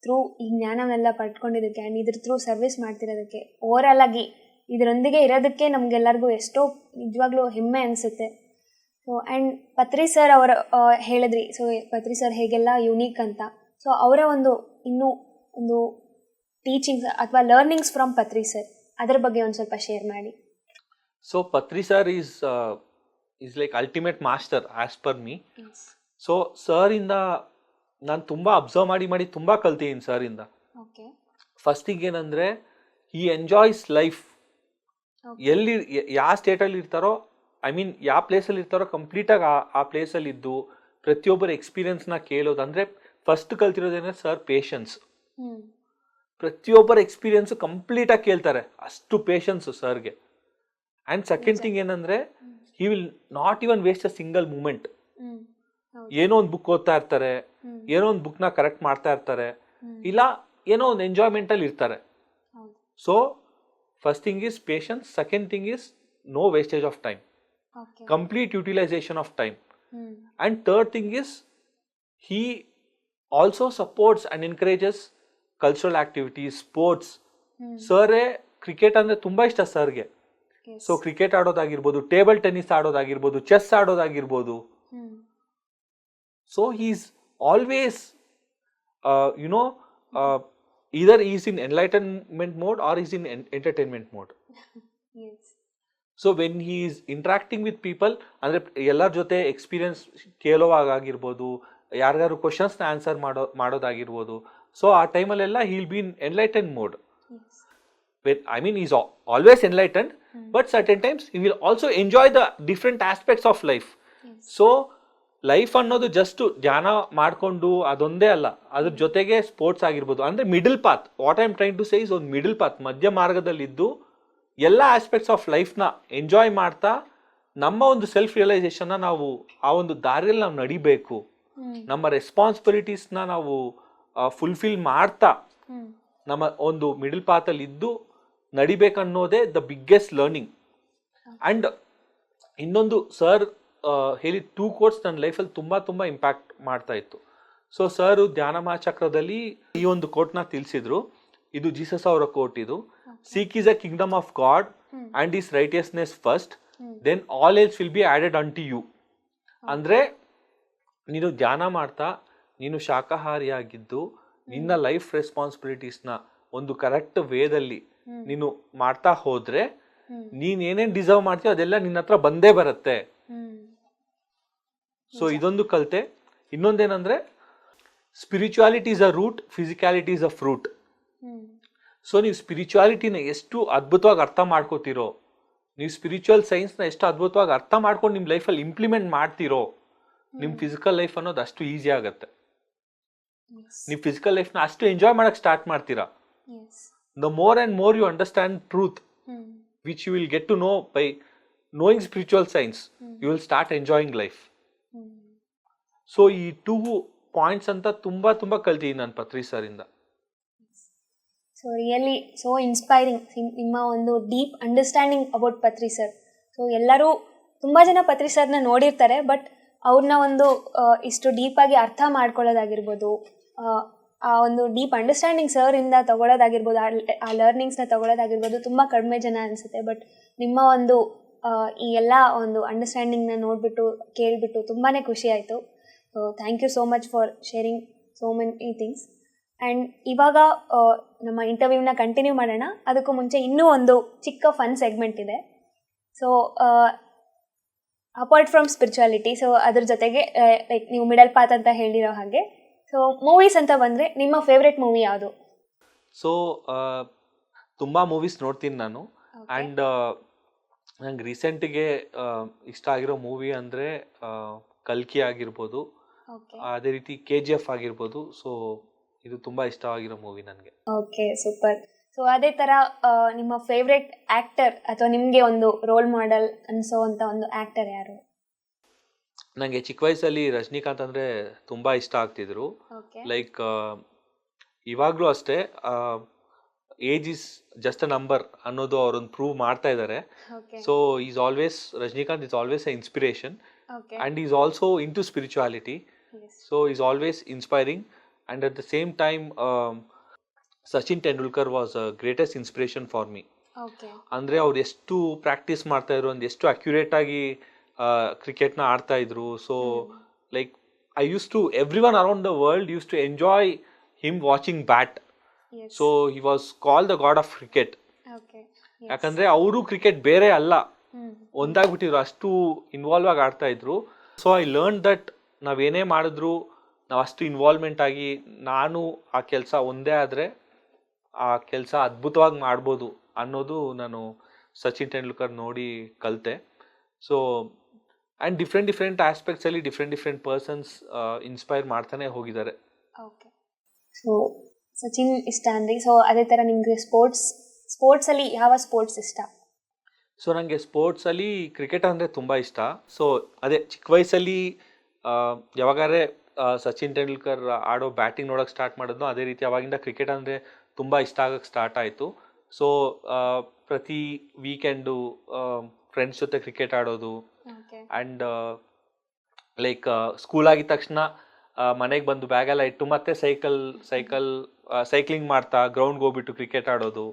ಥ್ರೂ ಈ ಜ್ಞಾನವೆಲ್ಲ ಪಡ್ಕೊಂಡಿದ್ದಕ್ಕೆ ಆ್ಯಂಡ್ ಇದ್ರ ಥ್ರೂ ಸರ್ವಿಸ್ ಮಾಡ್ತಿರೋದಕ್ಕೆ, ಓವರಾಲ್ ಆಗಿ ಇದರೊಂದಿಗೆ ಇರೋದಕ್ಕೆ ನಮಗೆಲ್ಲರಿಗೂ ಎಷ್ಟೋ ನಿಜವಾಗ್ಲೂ ಹೆಮ್ಮೆ ಅನಿಸುತ್ತೆ. ಸೊ ಆ್ಯಂಡ್ ಪತ್ರಿ ಸರ್ ಅವರ ಹೇಳಿದ್ರಿ, ಸೊ ಪತ್ರಿ ಸರ್ ಹೇಗೆಲ್ಲ ಯುನೀಕ್ ಅಂತ. ಸೊ ಅವರ ಇನ್ನೂ ಒಂದು ಟೀಚಿಂಗ್ಸ್ ಅಥವಾ ಲರ್ನಿಂಗ್ಸ್ ಫ್ರಮ್ ಪತ್ರಿ ಸರ್, ಅದರ ಬಗ್ಗೆ ಒಂದು ಸ್ವಲ್ಪ ಶೇರ್ ಮಾಡಿ. So Patri sir is like ultimate master as per me. So ಸರಿಂದ ನಾನು ತುಂಬ ಅಬ್ಸರ್ವ್ ಮಾಡಿ ತುಂಬ ಕಲ್ತಿದ್ದೀನಿ ಸರಿಂದ. ಓಕೆ. ಫಸ್ಟಿಗೆ ಏನಂದರೆ ಹಿ ಎಂಜಾಯ್ಸ್ ಲೈಫ್. ಎಲ್ಲಿ ಯಾವ ಸ್ಟೇಟಲ್ಲಿ ಇರ್ತಾರೋ, ಐ ಮೀನ್ ಯಾವ ಪ್ಲೇಸಲ್ಲಿ ಇರ್ತಾರೋ ಕಂಪ್ಲೀಟಾಗಿ ಆ ಪ್ಲೇಸಲ್ಲಿ ಇದ್ದು ಪ್ರತಿಯೊಬ್ಬರ ಎಕ್ಸ್ಪೀರಿಯನ್ಸ್ನ ಕೇಳೋದು. ಅಂದರೆ ಫಸ್ಟ್ ಕಲ್ತಿರೋದೇನೆ ಸರ್ ಪೇಷನ್ಸ್. ಪ್ರತಿಯೊಬ್ಬರ ಎಕ್ಸ್ಪೀರಿಯನ್ಸ್ ಕಂಪ್ಲೀಟಾಗಿ ಕೇಳ್ತಾರೆ, ಅಷ್ಟು ಪೇಷನ್ಸು ಸರ್ಗೆ. ಆ್ಯಂಡ್ ಸೆಕೆಂಡ್ ಥಿಂಗ್ ಏನಂದರೆ he will not even waste a single moment. ಏನೋ ಒಂದು ಬುಕ್ ಓದ್ತಾ ಇರ್ತಾರೆ, ಏನೋ ಒಂದು ಬುಕ್ನ ಕರೆಕ್ಟ್ ಮಾಡ್ತಾ ಇರ್ತಾರೆ, ಇಲ್ಲ ಏನೋ ಒಂದು ಎಂಜಾಯ್ಮೆಂಟಲ್ಲಿ ಇರ್ತಾರೆ. So first thing is patience, second thing is no wastage of time, complete utilization of time. And third thing is he also supports and encourages cultural activities, sports. ಸರ್ಗೆ ಕ್ರಿಕೆಟ್ ಅಂದರೆ ತುಂಬ ಇಷ್ಟ ಸರ್ಗೆ. ಸೊ ಕ್ರಿಕೆಟ್ ಆಡೋದಾಗಿರ್ಬೋದು, table tennis ಆಡೋದಾಗಿರ್ಬೋದು, chess ಆಡೋದಾಗಿರ್ಬೋದು. So is always either is in enlightenment mode or is in entertainment mode. So when he is interacting with people, ಅಂದರೆ ಎಲ್ಲರ ಜೊತೆ ಎಕ್ಸ್ಪೀರಿಯನ್ಸ್ ಕೇಳೋವಾಗಿರ್ಬೋದು, ಯಾರ್ಯಾರು ಕ್ವಶನ್ಸ್ನ ಆನ್ಸರ್ ಮಾಡೋದಾಗಿರ್ಬೋದು. ಸೊ ಆ ಟೈಮಲ್ಲೆಲ್ಲ he will be in enlighten mode. I mean is always enlightened, but certain times he will also enjoy the different aspects of life. So life ಅನ್ನೋದು just ಧ್ಯಾನ ಮಾಡಿಕೊಂಡು ಅದೊಂದೇ ಅಲ್ಲ, ಅದ್ರ ಜೊತೆಗೆ ಸ್ಪೋರ್ಟ್ಸ್ ಆಗಿರ್ಬೋದು. ಅಂದರೆ middle path, what I am trying to say is ಒಂದು ಮಿಡಲ್ ಪಾತ್, ಮಧ್ಯ ಮಾರ್ಗದಲ್ಲಿದ್ದು ಎಲ್ಲ ಆಸ್ಪೆಕ್ಟ್ಸ್ ಆಫ್ ಲೈಫ್ನ ಎಂಜಾಯ್ ಮಾಡ್ತಾ ನಮ್ಮ ಒಂದು ಸೆಲ್ಫ್ ರಿಯಲೈಸೇಷನ್ನ ನಾವು ಆ ಒಂದು ದಾರಿಯಲ್ಲಿ ನಾವು ನಡಿಬೇಕು. ನಮ್ಮ ರೆಸ್ಪಾನ್ಸಿಬಿಲಿಟೀಸ್ನ ನಾವು ಫುಲ್ಫಿಲ್ ಮಾಡ್ತಾ ನಮ್ಮ ಒಂದು ಮಿಡಲ್ ಪಾತಲ್ಲಿ ಇದ್ದು ನಡಿಬೇಕನ್ನೋದೇ ದ ಬಿಗ್ಗೆಸ್ಟ್ ಲರ್ನಿಂಗ್. ಆ್ಯಂಡ್ ಇನ್ನೊಂದು ಸರ್ ಹೇಳಿ 2 ಕೋಟ್ಸ್ ನನ್ನ ಲೈಫಲ್ಲಿ ತುಂಬ ಇಂಪ್ಯಾಕ್ಟ್ ಮಾಡ್ತಾ ಇತ್ತು. ಸೊ ಸರ್ ಧ್ಯಾನ ಮಹಾಚಕ್ರದಲ್ಲಿ ಈ ಒಂದು ಕೋಟ್ನ ತಿಳಿಸಿದ್ರು. ಇದು ಜೀಸಸ್ ಅವರ ಕೋಟ್. ಇದು seek is a kingdom of God and is righteousness first, then all else will be added unto you. ಅಂದರೆ ನೀನು ಧ್ಯಾನ ಮಾಡ್ತಾ ನೀನು ಶಾಕಾಹಾರಿಯಾಗಿದ್ದು ನಿನ್ನ ಲೈಫ್ ರೆಸ್ಪಾನ್ಸಿಬಿಲಿಟೀಸ್ನ ಒಂದು ಕರೆಕ್ಟ್ ವೇದಲ್ಲಿ ನೀನು ಮಾಡ್ತಾ ಹೋದ್ರೆ ನೀನ್ ಏನೇನ್ ಡಿಸರ್ವ್ ಮಾಡ್ತೀಯೋ ಅದೆಲ್ಲ ನಿನ್ನ ಹತ್ರ ಬಂದೇ ಬರುತ್ತೆ. ಸೊ ಇದೊಂದು ಕಲಿತೆ. ಇನ್ನೊಂದೇನಂದ್ರೆ spirituality is a root, physicality is a fruit. So ನೀವು ಸ್ಪಿರಿಚುಯಾಲಿಟಿನ ಎಷ್ಟು ಅದ್ಭುತವಾಗಿ ಅರ್ಥ ಮಾಡ್ಕೋತಿರೋ, ನೀವು ಸ್ಪಿರಿಚುವಲ್ ಸೈನ್ಸ್ನ ಎಷ್ಟು ಅದ್ಭುತವಾಗಿ ಅರ್ಥ ಮಾಡ್ಕೊಂಡು ನಿಮ್ಮ ಲೈಫಲ್ಲಿ ಇಂಪ್ಲಿಮೆಂಟ್ ಮಾಡ್ತಿರೋ, ನಿಮ್ಮ ಫಿಸಿಕಲ್ ಲೈಫ್ ಅನ್ನೋದು ಅಷ್ಟು ಈಸಿ ಆಗುತ್ತೆ. ನೀವು ಫಿಸಿಕಲ್ ಲೈಫ್ನ ಅಷ್ಟು ಎಂಜಾಯ್ ಮಾಡಕ್ಕೆ ಸ್ಟಾರ್ಟ್ ಮಾಡ್ತೀರಾ. The more and more you understand truth which you will get to know by knowing spiritual science, you will start enjoying life. So ಈ 2 ಪಾಯಿಂಟ್ಸ್ ಅಂತ ತುಂಬಾ ಕಲ್ತಿದ್ದೀನಿ ನಾನು ಪತ್ರಿ ಸರ್ ಇಂದ. ಸೊ ರಿಯಲಿ ಸೋ ಇನ್ಸ್ಪೈರಿಂಗ್ ನಿಮ್ಮ ಒಂದು deep understanding about Patri sir. So ಎಲ್ಲರೂ ತುಂಬ ಜನ ಪತ್ರಿ ಸರ್ನ ನೋಡಿರ್ತಾರೆ, ಬಟ್ ಅವ್ರನ್ನ ಒಂದು ಇಷ್ಟು ಡೀಪಾಗಿ ಅರ್ಥ ಮಾಡ್ಕೊಳ್ಳೋದಾಗಿರ್ಬೋದು, ಆ ಒಂದು ಡೀಪ್ ಅಂಡರ್ಸ್ಟ್ಯಾಂಡಿಂಗ್ ಸರ್ ಇಂದ ತಗೊಳ್ಳೋದಾಗಿರ್ಬೋದು, ಆ ಲರ್ನಿಂಗ್ಸ್ನ ತಗೊಳ್ಳೋದಾಗಿರ್ಬೋದು ತುಂಬ ಕಡಿಮೆ ಜನ ಅನಿಸುತ್ತೆ. ಬಟ್ ನಿಮ್ಮ ಒಂದು ಈ ಎಲ್ಲ ಒಂದು ಅಂಡರ್ಸ್ಟ್ಯಾಂಡಿಂಗ್ನ ನೋಡಿಬಿಟ್ಟು ಕೇಳಿಬಿಟ್ಟು ತುಂಬಾ ಖುಷಿ ಆಯಿತು. So thank you so much for sharing so many things. And ಇವಾಗ ನಮ್ಮ ಇಂಟರ್ವ್ಯೂನ ಕಂಟಿನ್ಯೂ ಮಾಡೋಣ. ಅದಕ್ಕೂ ಮುಂಚೆ ಇನ್ನೂ ಒಂದು ಚಿಕ್ಕ ಫನ್ ಸೆಗ್ಮೆಂಟ್ ಇದೆ. So apart from spirituality, so ಅದ್ರ ಜೊತೆಗೆ ಲೈಕ್ ನೀವು ಮಿಡಲ್ ಪಾತ್ ಅಂತ ಹೇಳಿರೋ ಹಾಗೆ, ಸೊ ಮೂವೀಸ್ ಅಂತ ಬಂದರೆ ನಿಮ್ಮ ಫೇವ್ರೆಟ್ ಮೂವಿ ಯಾವುದು? ಸೊ ತುಂಬ ಮೂವೀಸ್ ನೋಡ್ತೀನಿ ನಾನು. ಆ್ಯಂಡ್ ನಂಗೆ ರೀಸೆಂಟಿಗೆ ಇಷ್ಟ ಆಗಿರೋ ಮೂವಿ ಅಂದರೆ ಕಲ್ಕಿ ಆಗಿರ್ಬೋದು, ಓಕೆ ಅದೇ ರೀತಿ KGF ಆಗಿರ್ಬೋದು. ಸೊ ಇದು ತುಂಬ ಇಷ್ಟವಾಗಿರೋ ಮೂವಿ ನನಗೆ. Okay, super. ಸೊ ಅದೇ ಥರ ನಿಮ್ಮ ಫೇವ್ರೆಟ್ ಆ್ಯಕ್ಟರ್ ಅಥವಾ ನಿಮಗೆ ಒಂದು ರೋಲ್ ಮಾಡೆಲ್ ಅನಿಸೋ ಅಂಥ ಒಂದು ಆ್ಯಕ್ಟರ್ ಯಾರು? ನನಗೆ ಚಿಕ್ಕ ವಯಸ್ಸಲ್ಲಿ ರಜನಿಕಾಂತ್ ಅಂದರೆ ತುಂಬ ಇಷ್ಟ ಆಗ್ತಿದ್ರು. ಓಕೆ ಲೈಕ್ ಇವಾಗಲೂ ಅಷ್ಟೇ, age is just a number ಅನ್ನೋದು ಅವರೊಂದು ಪ್ರೂವ್ ಮಾಡ್ತಾ ಇದ್ದಾರೆ. Okay so Rajinikanth is always a inspiration okay and he's also into spirituality, so he's always inspiring. And at the same time, Sachin Tendulkar was a greatest inspiration for me. Okay ಅಂದರೆ ಅವ್ರು ಎಷ್ಟು practice ಮಾಡ್ತಾ ಇದ್ರು, ಒಂದು ಎಷ್ಟು accurate ಆಗಿ ಕ್ರಿಕೆಟ್ನ ಆಡ್ತಾ ಇದ್ರು. So like everyone around the world use to enjoy him watching bat. So he was call the god of cricket. Okay ಯಾಕಂದ್ರೆ ಅವರು ಕ್ರಿಕೆಟ್ ಬೇರೆ ಅಲ್ಲ, ಒಂದಾಗ್ಬಿಟ್ಟಿದ್ರು, ಅಷ್ಟು ಇನ್ವಾಲ್ವ್ ಆಗಿ ಆಡ್ತಾ ಇದ್ರು. ಸೊ ಐ ಲರ್ನ್ ದಟ್ ನಾವೇನೇ ಮಾಡಿದ್ರು ನಾವು ಅಷ್ಟು ಇನ್ವಾಲ್ವ್ಮೆಂಟ್ ಆಗಿ, ನಾನು ಆ ಕೆಲಸ ಒಂದೇ ಆದರೆ ಆ ಕೆಲಸ ಅದ್ಭುತವಾಗಿ ಮಾಡ್ಬೋದು ಅನ್ನೋದು ನಾನು ಸಚಿನ್ ತೆಂಡೂಲ್ಕರ್ ನೋಡಿ ಕಲಿತೆ. ಸೊ ಆ್ಯಂಡ್ ಡಿಫ್ರೆಂಟ್ ಆಸ್ಪೆಕ್ಟ್ಸಲ್ಲಿ ಡಿಫ್ರೆಂಟ್ ಪರ್ಸನ್ಸ್ ಇನ್ಸ್ಪೈರ್ ಮಾಡ್ತಾನೆ ಹೋಗಿದ್ದಾರೆ. ಓಕೆ, ಸೊ ಸಚಿನ್ ಇಷ್ಟ ಅಂದ್ರಿ. ಸೊ ಅದೇ ಥರ ನಿಮಗೆ ಸ್ಪೋರ್ಟ್ಸಲ್ಲಿ ಯಾವ ಸ್ಪೋರ್ಟ್ಸ್ ಇಷ್ಟ? ಸೊ ನನಗೆ ಸ್ಪೋರ್ಟ್ಸಲ್ಲಿ ಕ್ರಿಕೆಟ್ ಅಂದರೆ ತುಂಬ ಇಷ್ಟ. ಸೊ ಅದೇ ಚಿಕ್ಕ ವಯಸ್ಸಲ್ಲಿ ಯಾವಾಗಾರೆ ಸಚಿನ್ ತೆಂಡೂಲ್ಕರ್ ಆಡೋ ಬ್ಯಾಟಿಂಗ್ ನೋಡೋಕೆ ಸ್ಟಾರ್ಟ್ ಮಾಡಿದ್ನೋ, ಅದೇ ರೀತಿ ಅವಾಗಿಂದ ಕ್ರಿಕೆಟ್ ಅಂದರೆ ತುಂಬ ಇಷ್ಟ ಆಗೋಕ್ಕೆ ಸ್ಟಾರ್ಟ್ ಆಯಿತು. ಸೊ ಪ್ರತಿ ವೀಕೆಂಡು ಫ್ರೆಂಡ್ಸ್ ಜೊತೆ ಕ್ರಿಕೆಟ್ ಆಡೋದು. ಆ್ಯಂಡ್ ಲೈಕ್ ಸ್ಕೂಲ್ ಆಗಿದ ತಕ್ಷಣ ಮನೆಗೆ ಬಂದು ಬ್ಯಾಗೆಲ್ಲ ಇಟ್ಟು ಮತ್ತೆ ಸೈಕ್ಲಿಂಗ್ ಮಾಡ್ತಾ ಗ್ರೌಂಡ್ಗೆ ಹೋಗ್ಬಿಟ್ಟು ಕ್ರಿಕೆಟ್ ಆಡೋದು.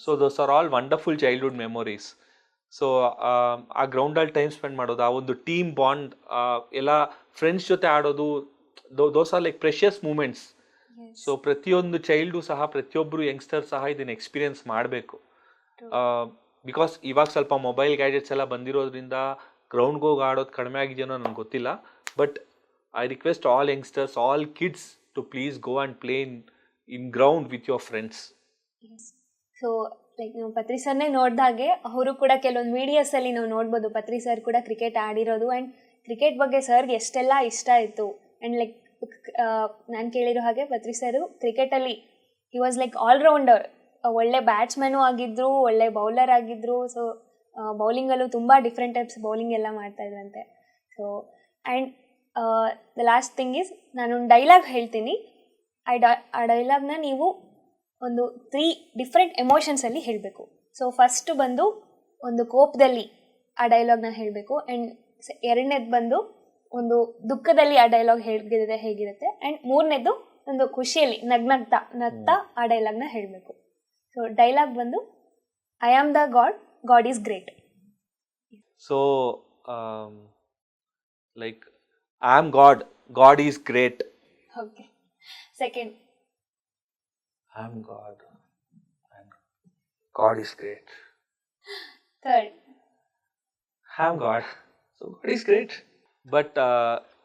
So those are all wonderful childhood memories. So ಆ ಗ್ರೌಂಡಲ್ಲಿ ಟೈಮ್ ಸ್ಪೆಂಡ್ ಮಾಡೋದು, ಆ ಒಂದು ಟೀಮ್ ಬಾಂಡ್, ಎಲ್ಲ ಫ್ರೆಂಡ್ಸ್ ಜೊತೆ ಆಡೋದು, those are like precious moments. So ಪ್ರತಿಯೊಂದು ಚೈಲ್ಡು ಸಹ, ಪ್ರತಿಯೊಬ್ಬರು ಯಂಗ್ಸ್ಟರ್ ಸಹ ಇದನ್ನ ಎಕ್ಸ್ಪೀರಿಯನ್ಸ್ ಮಾಡಬೇಕು. ಬಿಕಾಸ್ ಇವಾಗ ಸ್ವಲ್ಪ ಮೊಬೈಲ್ ಗ್ಯಾಜೆಟ್ಸ್ ಎಲ್ಲ ಬಂದಿರೋದ್ರಿಂದ ಗ್ರೌಂಡ್ಗೆ ಹೋಗಿ ಆಡೋದು ಕಡಿಮೆ ಆಗಿದೆಯೋ ನನಗೆ ಗೊತ್ತಿಲ್ಲ. But I request all youngsters, all kids to please go and play in ground with your friends. So like ನಾವು ಪತ್ರಿ ಸರ್ನೇ ನೋಡಿದಾಗೆ ಅವರು ಕೂಡ ಕೆಲವೊಂದು ವೀಡಿಯೋಸಲ್ಲಿ ನಾವು ನೋಡ್ಬೋದು, ಪತ್ರಿ ಸರ್ ಕೂಡ ಕ್ರಿಕೆಟ್ ಆಡಿರೋದು. ಆ್ಯಂಡ್ ಕ್ರಿಕೆಟ್ ಬಗ್ಗೆ ಸರ್ಗೆ ಎಷ್ಟೆಲ್ಲ ಇಷ್ಟ ಆಯಿತು. ಆ್ಯಂಡ್ ಲೈಕ್ ನಾನು ಕೇಳಿರೋ ಹಾಗೆ ಪತ್ರಿ ಸರು ಕ್ರಿಕೆಟಲ್ಲಿ ಹಿ ವಾಸ್ ಲೈಕ್ ಆಲ್ರೌಂಡರ್. ಒಳ್ಳೆ ಬ್ಯಾಟ್ಸ್ಮನ್ನು ಆಗಿದ್ದರು, ಒಳ್ಳೆ ಬೌಲರ್ ಆಗಿದ್ದರು. ಸೊ ಬೌಲಿಂಗಲ್ಲೂ ತುಂಬ ಡಿಫ್ರೆಂಟ್ ಟೈಪ್ಸ್ ಬೌಲಿಂಗ್ ಎಲ್ಲ ಮಾಡ್ತಾಯಿದ್ರಂತೆ. So and the last thing is, ನಾನೊಂದು ಡೈಲಾಗ್ ಹೇಳ್ತೀನಿ. ಆ ಡೈಲಾಗ್ನ ನೀವು ಒಂದು 3 ಡಿಫ್ರೆಂಟ್ ಎಮೋಷನ್ಸಲ್ಲಿ ಹೇಳಬೇಕು. ಸೊ ಫಸ್ಟು ಬಂದು ಒಂದು ಕೋಪದಲ್ಲಿ ಆ ಡೈಲಾಗ್ನ ಹೇಳಬೇಕು. ಆ್ಯಂಡ್ ಎರಡನೇದು ಬಂದು ಒಂದು ದುಃಖದಲ್ಲಿ ಆ ಡೈಲಾಗ್ ಹೇಗಿರುತ್ತೆ. ಆ್ಯಂಡ್ ಮೂರನೇದು ಒಂದು ಖುಷಿಯಲ್ಲಿ ನಗ್ತಾ ಆ ಡೈಲಾಗ್ನ ಹೇಳಬೇಕು. ಸೊ ಡೈಲಾಗ್ ಬಂದು I am the god is great. So like I am god is great. Okay. Second, I am God and God is great. Third, I am God, so God is great. But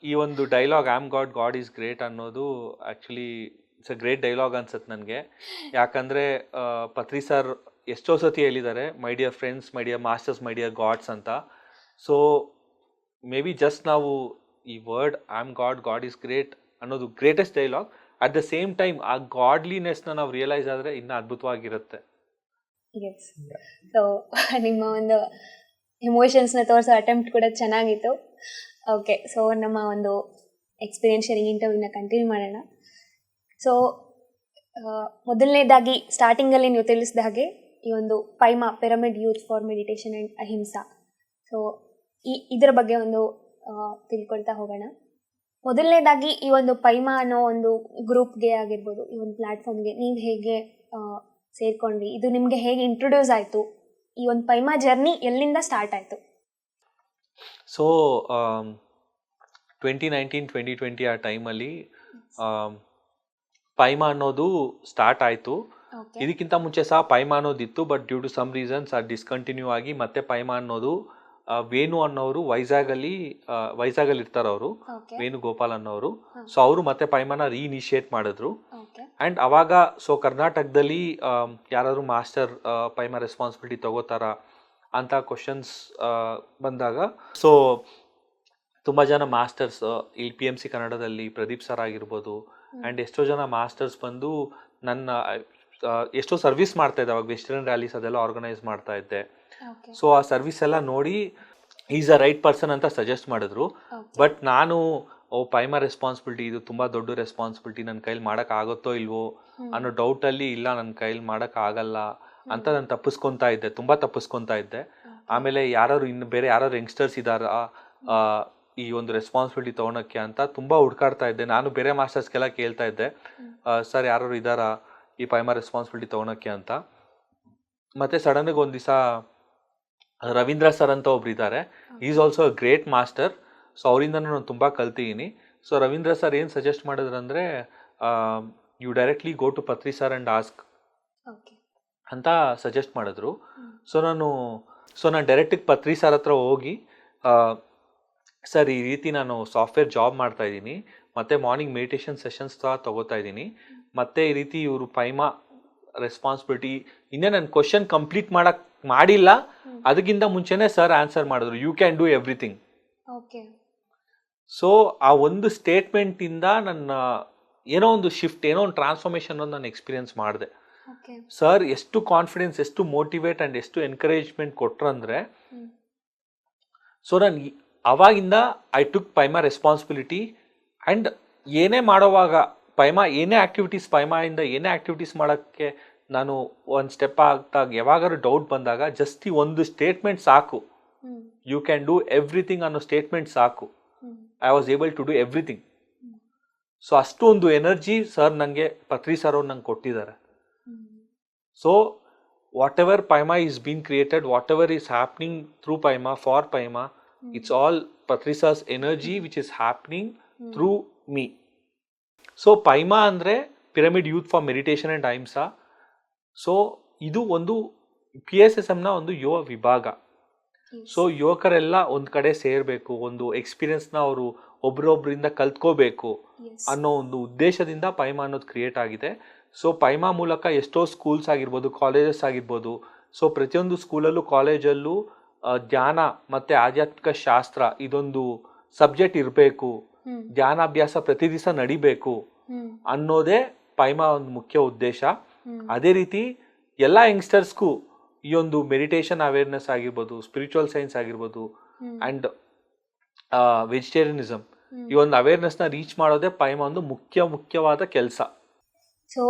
ಈ ಒಂದು dialogue I am god is great ಅನ್ನೋದು actually it's a great dialogue ಅನ್ಸುತ್ತೆ ನನಗೆ. ಯಾಕಂದರೆ Patri sir ಎಷ್ಟೋ ಸತಿ ಹೇಳಿದ್ದಾರೆ, my dear friends, my dear masters, my dear gods ಅಂತ. ಸೊ ಮೇ ಬಿ ಜಸ್ಟ್ ನಾವು ಈ word I am god is great ಅನ್ನೋದು greatest dialogue. At the same time ಆ ಗಾಡ್ಲಿನೆಸ್ನ ನಾವು ರಿಯಲೈಸ್ ಆದರೆ ಇನ್ನೂ ಅದ್ಭುತವಾಗಿರುತ್ತೆ. ಎಸ್. ಸೊ ನಿಮ್ಮ ಒಂದು ಎಮೋಷನ್ಸ್ನ ತೋರಿಸೋ ಅಟೆಂಪ್ಟ್ ಕೂಡ ಚೆನ್ನಾಗಿತ್ತು. ಓಕೆ, ಸೊ ನಮ್ಮ ಒಂದು ಎಕ್ಸ್ಪೀರಿಯನ್ಸ್ ಶೇರಿಂಗ್ ಇಂಟರ್ವ್ಯೂನ ಕಂಟಿನ್ಯೂ ಮಾಡೋಣ. ಸೊ ಮೊದಲನೇದಾಗಿ ಸ್ಟಾರ್ಟಿಂಗಲ್ಲಿ ನೀವು ತಿಳಿಸಿದ ಹಾಗೆ ಈ ಒಂದು PYMA pyramid youth for meditation and ahimsa, so ಇದರ ಬಗ್ಗೆ ಒಂದು ತಿಳ್ಕೊಳ್ತಾ ಹೋಗೋಣ. ಮೊದಲನೇದಾಗಿ ಈ ಒಂದು ಪೈಮಾ ಅನ್ನೋ ಒಂದು ಗ್ರೂಪ್ಗೆ ಆಗಿರ್ಬೋದು, ಈ ಒಂದು ಪ್ಲ್ಯಾಟ್ಫಾರ್ಮ್ಗೆ ನೀವು ಹೇಗೆ ಸೇರ್ಕೊಂಡ್ರಿ, ಇದು ನಿಮಗೆ ಹೇಗೆ ಇಂಟ್ರೊಡ್ಯೂಸ್ ಆಯಿತು, ಈ ಒಂದು ಪೈಮಾ ಜರ್ನಿ ಎಲ್ಲಿಂದ ಸ್ಟಾರ್ಟ್ ಆಯಿತು? ಸೊ 2019-2020 ಆ ಟೈಮಲ್ಲಿ ಪೈಮಾ ಅನ್ನೋದು ಸ್ಟಾರ್ಟ್ ಆಯಿತು. ಓಕೆ ಇದಕ್ಕಿಂತ ಮುಂಚೆ ಸಹ ಪೈಮಾ ಅನ್ನೋದಿತ್ತು, but due to some reasons ಅದು ಡಿಸ್ಕಂಟಿನ್ಯೂ ಆಗಿ ಮತ್ತೆ ಪೈಮಾ ಅನ್ನೋದು ವೇಣು ಅನ್ನೋರು ವೈಜಾಗಲ್ಲಿ ಇರ್ತಾರೆ ಅವರು, ಓಕೆ ವೇಣುಗೋಪಾಲ್ ಅನ್ನೋರು. ಹಾ. ಸೊ ಅವರು ಮತ್ತೆ ಪೈಮಾನ ರೀಇನಿಷಿಯೇಟ್ ಮಾಡಿದ್ರು. ಓಕೆ ಆ್ಯಂಡ್ ಅವಾಗ ಸೊ ಕರ್ನಾಟಕದಲ್ಲಿ ಯಾರಾದರೂ ಮಾಸ್ಟರ್ ಪೈಮಾ ರೆಸ್ಪಾನ್ಸಿಬಿಲಿಟಿ ತಗೋತಾರ ಅಂತ ಕ್ವಶನ್ಸ್ ಬಂದಾಗ, ಸೊ ತುಂಬ ಜನ ಮಾಸ್ಟರ್ಸ್ ಇಲ್ಲಿ PMC ಕನ್ನಡದಲ್ಲಿ ಪ್ರದೀಪ್ ಸರ್ ಆಗಿರ್ಬೋದು, ಆ್ಯಂಡ್ ಎಷ್ಟೋ ಜನ ಮಾಸ್ಟರ್ಸ್ ಬಂದು ನನ್ನ ಎಷ್ಟೋ ಸರ್ವಿಸ್ ಮಾಡ್ತಾ ಇದ್ದೆ. ಅವಾಗ ವೆಸ್ಟರ್ನ್ ರ್ಯಾಲೀಸ್ ಅದೆಲ್ಲ ಆರ್ಗನೈಸ್ ಮಾಡ್ತಾ ಇದ್ದೆ. ಓಕೆ ಸೊ ಆ ಸರ್ವಿಸ್ ಎಲ್ಲ ನೋಡಿ ಈಸ್ ಅ ರೈಟ್ ಪರ್ಸನ್ ಅಂತ ಸಜೆಸ್ಟ್ ಮಾಡಿದ್ರು. ಓಕೆ ಬಟ್ ನಾನು ಪೈಮಾ ರೆಸ್ಪಾನ್ಸಿಬಿಲಿಟಿ ಇದು ತುಂಬ ದೊಡ್ಡ ರೆಸ್ಪಾನ್ಸಿಬಿಲಿಟಿ, ನನ್ನ ಕೈಲಿ ಮಾಡೋಕ್ಕಾಗುತ್ತೋ ಇಲ್ವೋ ಅನ್ನೋ ಡೌಟಲ್ಲಿ, ಇಲ್ಲ ನನ್ನ ಕೈಲಿ ಮಾಡೋಕ್ಕಾಗಲ್ಲ ಅಂತ ನಾನು ತಪ್ಪಿಸ್ಕೊತಾ ಇದ್ದೆ, ತುಂಬ ತಪ್ಪಿಸ್ಕೊತಾ ಇದ್ದೆ. ಆಮೇಲೆ ಇನ್ನು ಬೇರೆ ಯಾರು ಯಂಗ್ಸ್ಟರ್ಸ್ ಇದ್ದಾರಾ ಈ ಒಂದು ರೆಸ್ಪಾನ್ಸಿಬಿಲಿಟಿ ತೊಗೊಳಕ್ಕೆ ಅಂತ ತುಂಬ ಹುಡ್ಕಾಡ್ತಾ ಇದ್ದೆ. ನಾನು ಬೇರೆ ಮಾಸ್ಟರ್ಸ್ಗೆಲ್ಲ ಕೇಳ್ತಾ ಇದ್ದೆ, ಸರ್ ಯಾರು ಇದ್ದಾರಾ ಈ ಪೈಮಾ ರೆಸ್ಪಾನ್ಸಿಬಿಲಿಟಿ ತೊಗೊಳಕ್ಕೆ ಅಂತ. ಮತ್ತು ಸಡನ್ನಾಗಿ ಒಂದು ದಿವಸ ರವೀಂದ್ರ ಸರ್ ಅಂತ ಒಬ್ರು ಇದ್ದಾರೆ, is also a great master. So ಅವರಿಂದ ನಾನು ತುಂಬ ಕಲ್ತಿದ್ದೀನಿ. ಸೊ ರವೀಂದ್ರ ಸರ್ ಏನು ಸಜೆಸ್ಟ್ ಮಾಡಿದ್ರಂದರೆ, you directly go to Patri sir and ask okay ಅಂತ ಸಜೆಸ್ಟ್ ಮಾಡಿದ್ರು. ಸೊ ನಾನು ಡೈರೆಕ್ಟಿಗೆ ಪತ್ರಿ ಸರ್ ಹತ್ರ ಹೋಗಿ, ಸರ್ ಈ ರೀತಿ ನಾನು ಸಾಫ್ಟ್ವೇರ್ ಜಾಬ್ ಮಾಡ್ತಾ ಇದ್ದೀನಿ, ಮತ್ತು ಮಾರ್ನಿಂಗ್ ಮೆಡಿಟೇಷನ್ ಸೆಷನ್ಸ್ ಸಹ ತೊಗೋತಾ ಇದ್ದೀನಿ, ಮತ್ತು ಈ ರೀತಿ ಇವರು ಪೈಮಾ ರೆಸ್ಪಾನ್ಸಿಬಿಲಿಟಿ ಇನ್ನೇ ನನ್ನ ಕ್ವಶನ್ ಕಂಪ್ಲೀಟ್ ಮಾಡಿಲ್ಲ, ಅದಕ್ಕಿಂತ ಮುಂಚೆನೇ ಸರ್ ಆನ್ಸರ್ ಮಾಡಿದ್ರು, you can do everything. Okay so ಆ ಒಂದು ಸ್ಟೇಟ್ಮೆಂಟಿಂದ ನನ್ನ ಏನೋ ಒಂದು ಶಿಫ್ಟ್, ಏನೋ ಒಂದು ಟ್ರಾನ್ಸ್ಫಾರ್ಮೇಷನ್ ಅನ್ನೋದು ನಾನು ಎಕ್ಸ್ಪೀರಿಯನ್ಸ್ ಮಾಡಿದೆ. ಓಕೆ ಸರ್ ಎಷ್ಟು ಕಾನ್ಫಿಡೆನ್ಸ್, ಎಷ್ಟು ಮೋಟಿವೇಟ್ ಆ್ಯಂಡ್ ಎಷ್ಟು ಎನ್ಕರೇಜ್ಮೆಂಟ್ ಕೊಟ್ರಂದ್ರೆ, ಸೊ ನಾನು ಅವಾಗಿಂದ ಐ ಟುಕ್ ಪೈಮಾ ರೆಸ್ಪಾನ್ಸಿಬಿಲಿಟಿ. ಆ್ಯಂಡ್ ಏನೇ ಮಾಡೋವಾಗ ಏನೇ ಆ್ಯಕ್ಟಿವಿಟೀಸ್ ಮಾಡೋಕ್ಕೆ ನಾನು ಒಂದು ಸ್ಟೆಪ್ ಆಗ್ದಾಗ, ಯಾವಾಗಾದ್ರೂ ಡೌಟ್ ಬಂದಾಗ ಜಸ್ಟ್ ಈ ಒಂದು ಸ್ಟೇಟ್ಮೆಂಟ್ ಸಾಕು, ಯು ಕ್ಯಾನ್ ಡೂ ಎವ್ರಿಥಿಂಗ್ ಅನ್ನೋ ಸ್ಟೇಟ್ಮೆಂಟ್ ಸಾಕು, I was able to do everything. So ಅಷ್ಟೊಂದು ಎನರ್ಜಿ ಸರ್ ನನಗೆ, ಪತ್ರಿ ಸರ್ ಅವ್ರು ನಂಗೆ ಕೊಟ್ಟಿದ್ದಾರೆ. So whatever PYMA is been created, whatever is happening through PYMA, for PYMA, it's all Patri Sir's energy which is happening through me. So ಪೈಮಾ ಅಂದರೆ pyramid youth for meditation and ahimsa. So ಇದು ಒಂದು PSSMನ ಒಂದು ಯುವ ವಿಭಾಗ. ಸೊ ಯುವಕರೆಲ್ಲ ಒಂದು ಕಡೆ ಸೇರಬೇಕು, ಒಂದು ಎಕ್ಸ್ಪೀರಿಯನ್ಸ್ನ ಅವರು ಒಬ್ರೊಬ್ಬರಿಂದ ಕಲ್ತ್ಕೋಬೇಕು ಅನ್ನೋ ಒಂದು ಉದ್ದೇಶದಿಂದ ಪೈಮಾ ಅನ್ನೋದು ಕ್ರಿಯೇಟ್ ಆಗಿದೆ. ಸೊ ಪೈಮಾ ಮೂಲಕ ಎಷ್ಟೋ ಸ್ಕೂಲ್ಸ್ ಆಗಿರ್ಬೋದು, ಕಾಲೇಜಸ್ ಆಗಿರ್ಬೋದು, ಸೊ ಪ್ರತಿಯೊಂದು ಸ್ಕೂಲಲ್ಲೂ ಕಾಲೇಜಲ್ಲೂ ಧ್ಯಾನ ಮತ್ತು ಆಧ್ಯಾತ್ಮಿಕ ಶಾಸ್ತ್ರ ಇದೊಂದು ಸಬ್ಜೆಕ್ಟ್ ಇರಬೇಕು, ಧ್ಯಾನಾಭ್ಯಾಸ ಪ್ರತಿ ದಿವಸ ನಡಿಬೇಕು ಅನ್ನೋದೇ ಪೈಮಾ ಒಂದು ಮುಖ್ಯ ಉದ್ದೇಶ. ಅದೇ ರೀತಿ ಎಲ್ಲ ಯಂಗ್ಸ್ಟರ್ಸ್ಗೂ ಈ ಒಂದು ಮೆಡಿಟೇಷನ್ ಅವೇರ್ನೆಸ್ ಆಗಿರ್ಬೋದು, ಸ್ಪಿರಿಚುವಲ್ ಸೈನ್ಸ್ ಆಗಿರ್ಬೋದು, ಆ್ಯಂಡ್ ವೆಜಿಟೇರಿಯನಿಸಮ್, ಈ ಒಂದು ಅವೇರ್ನೆಸ್ನ ರೀಚ್ ಮಾಡೋದೇ ಪೈಮಾ ಒಂದು ಮುಖ್ಯವಾದ ಕೆಲಸ. ಸೊ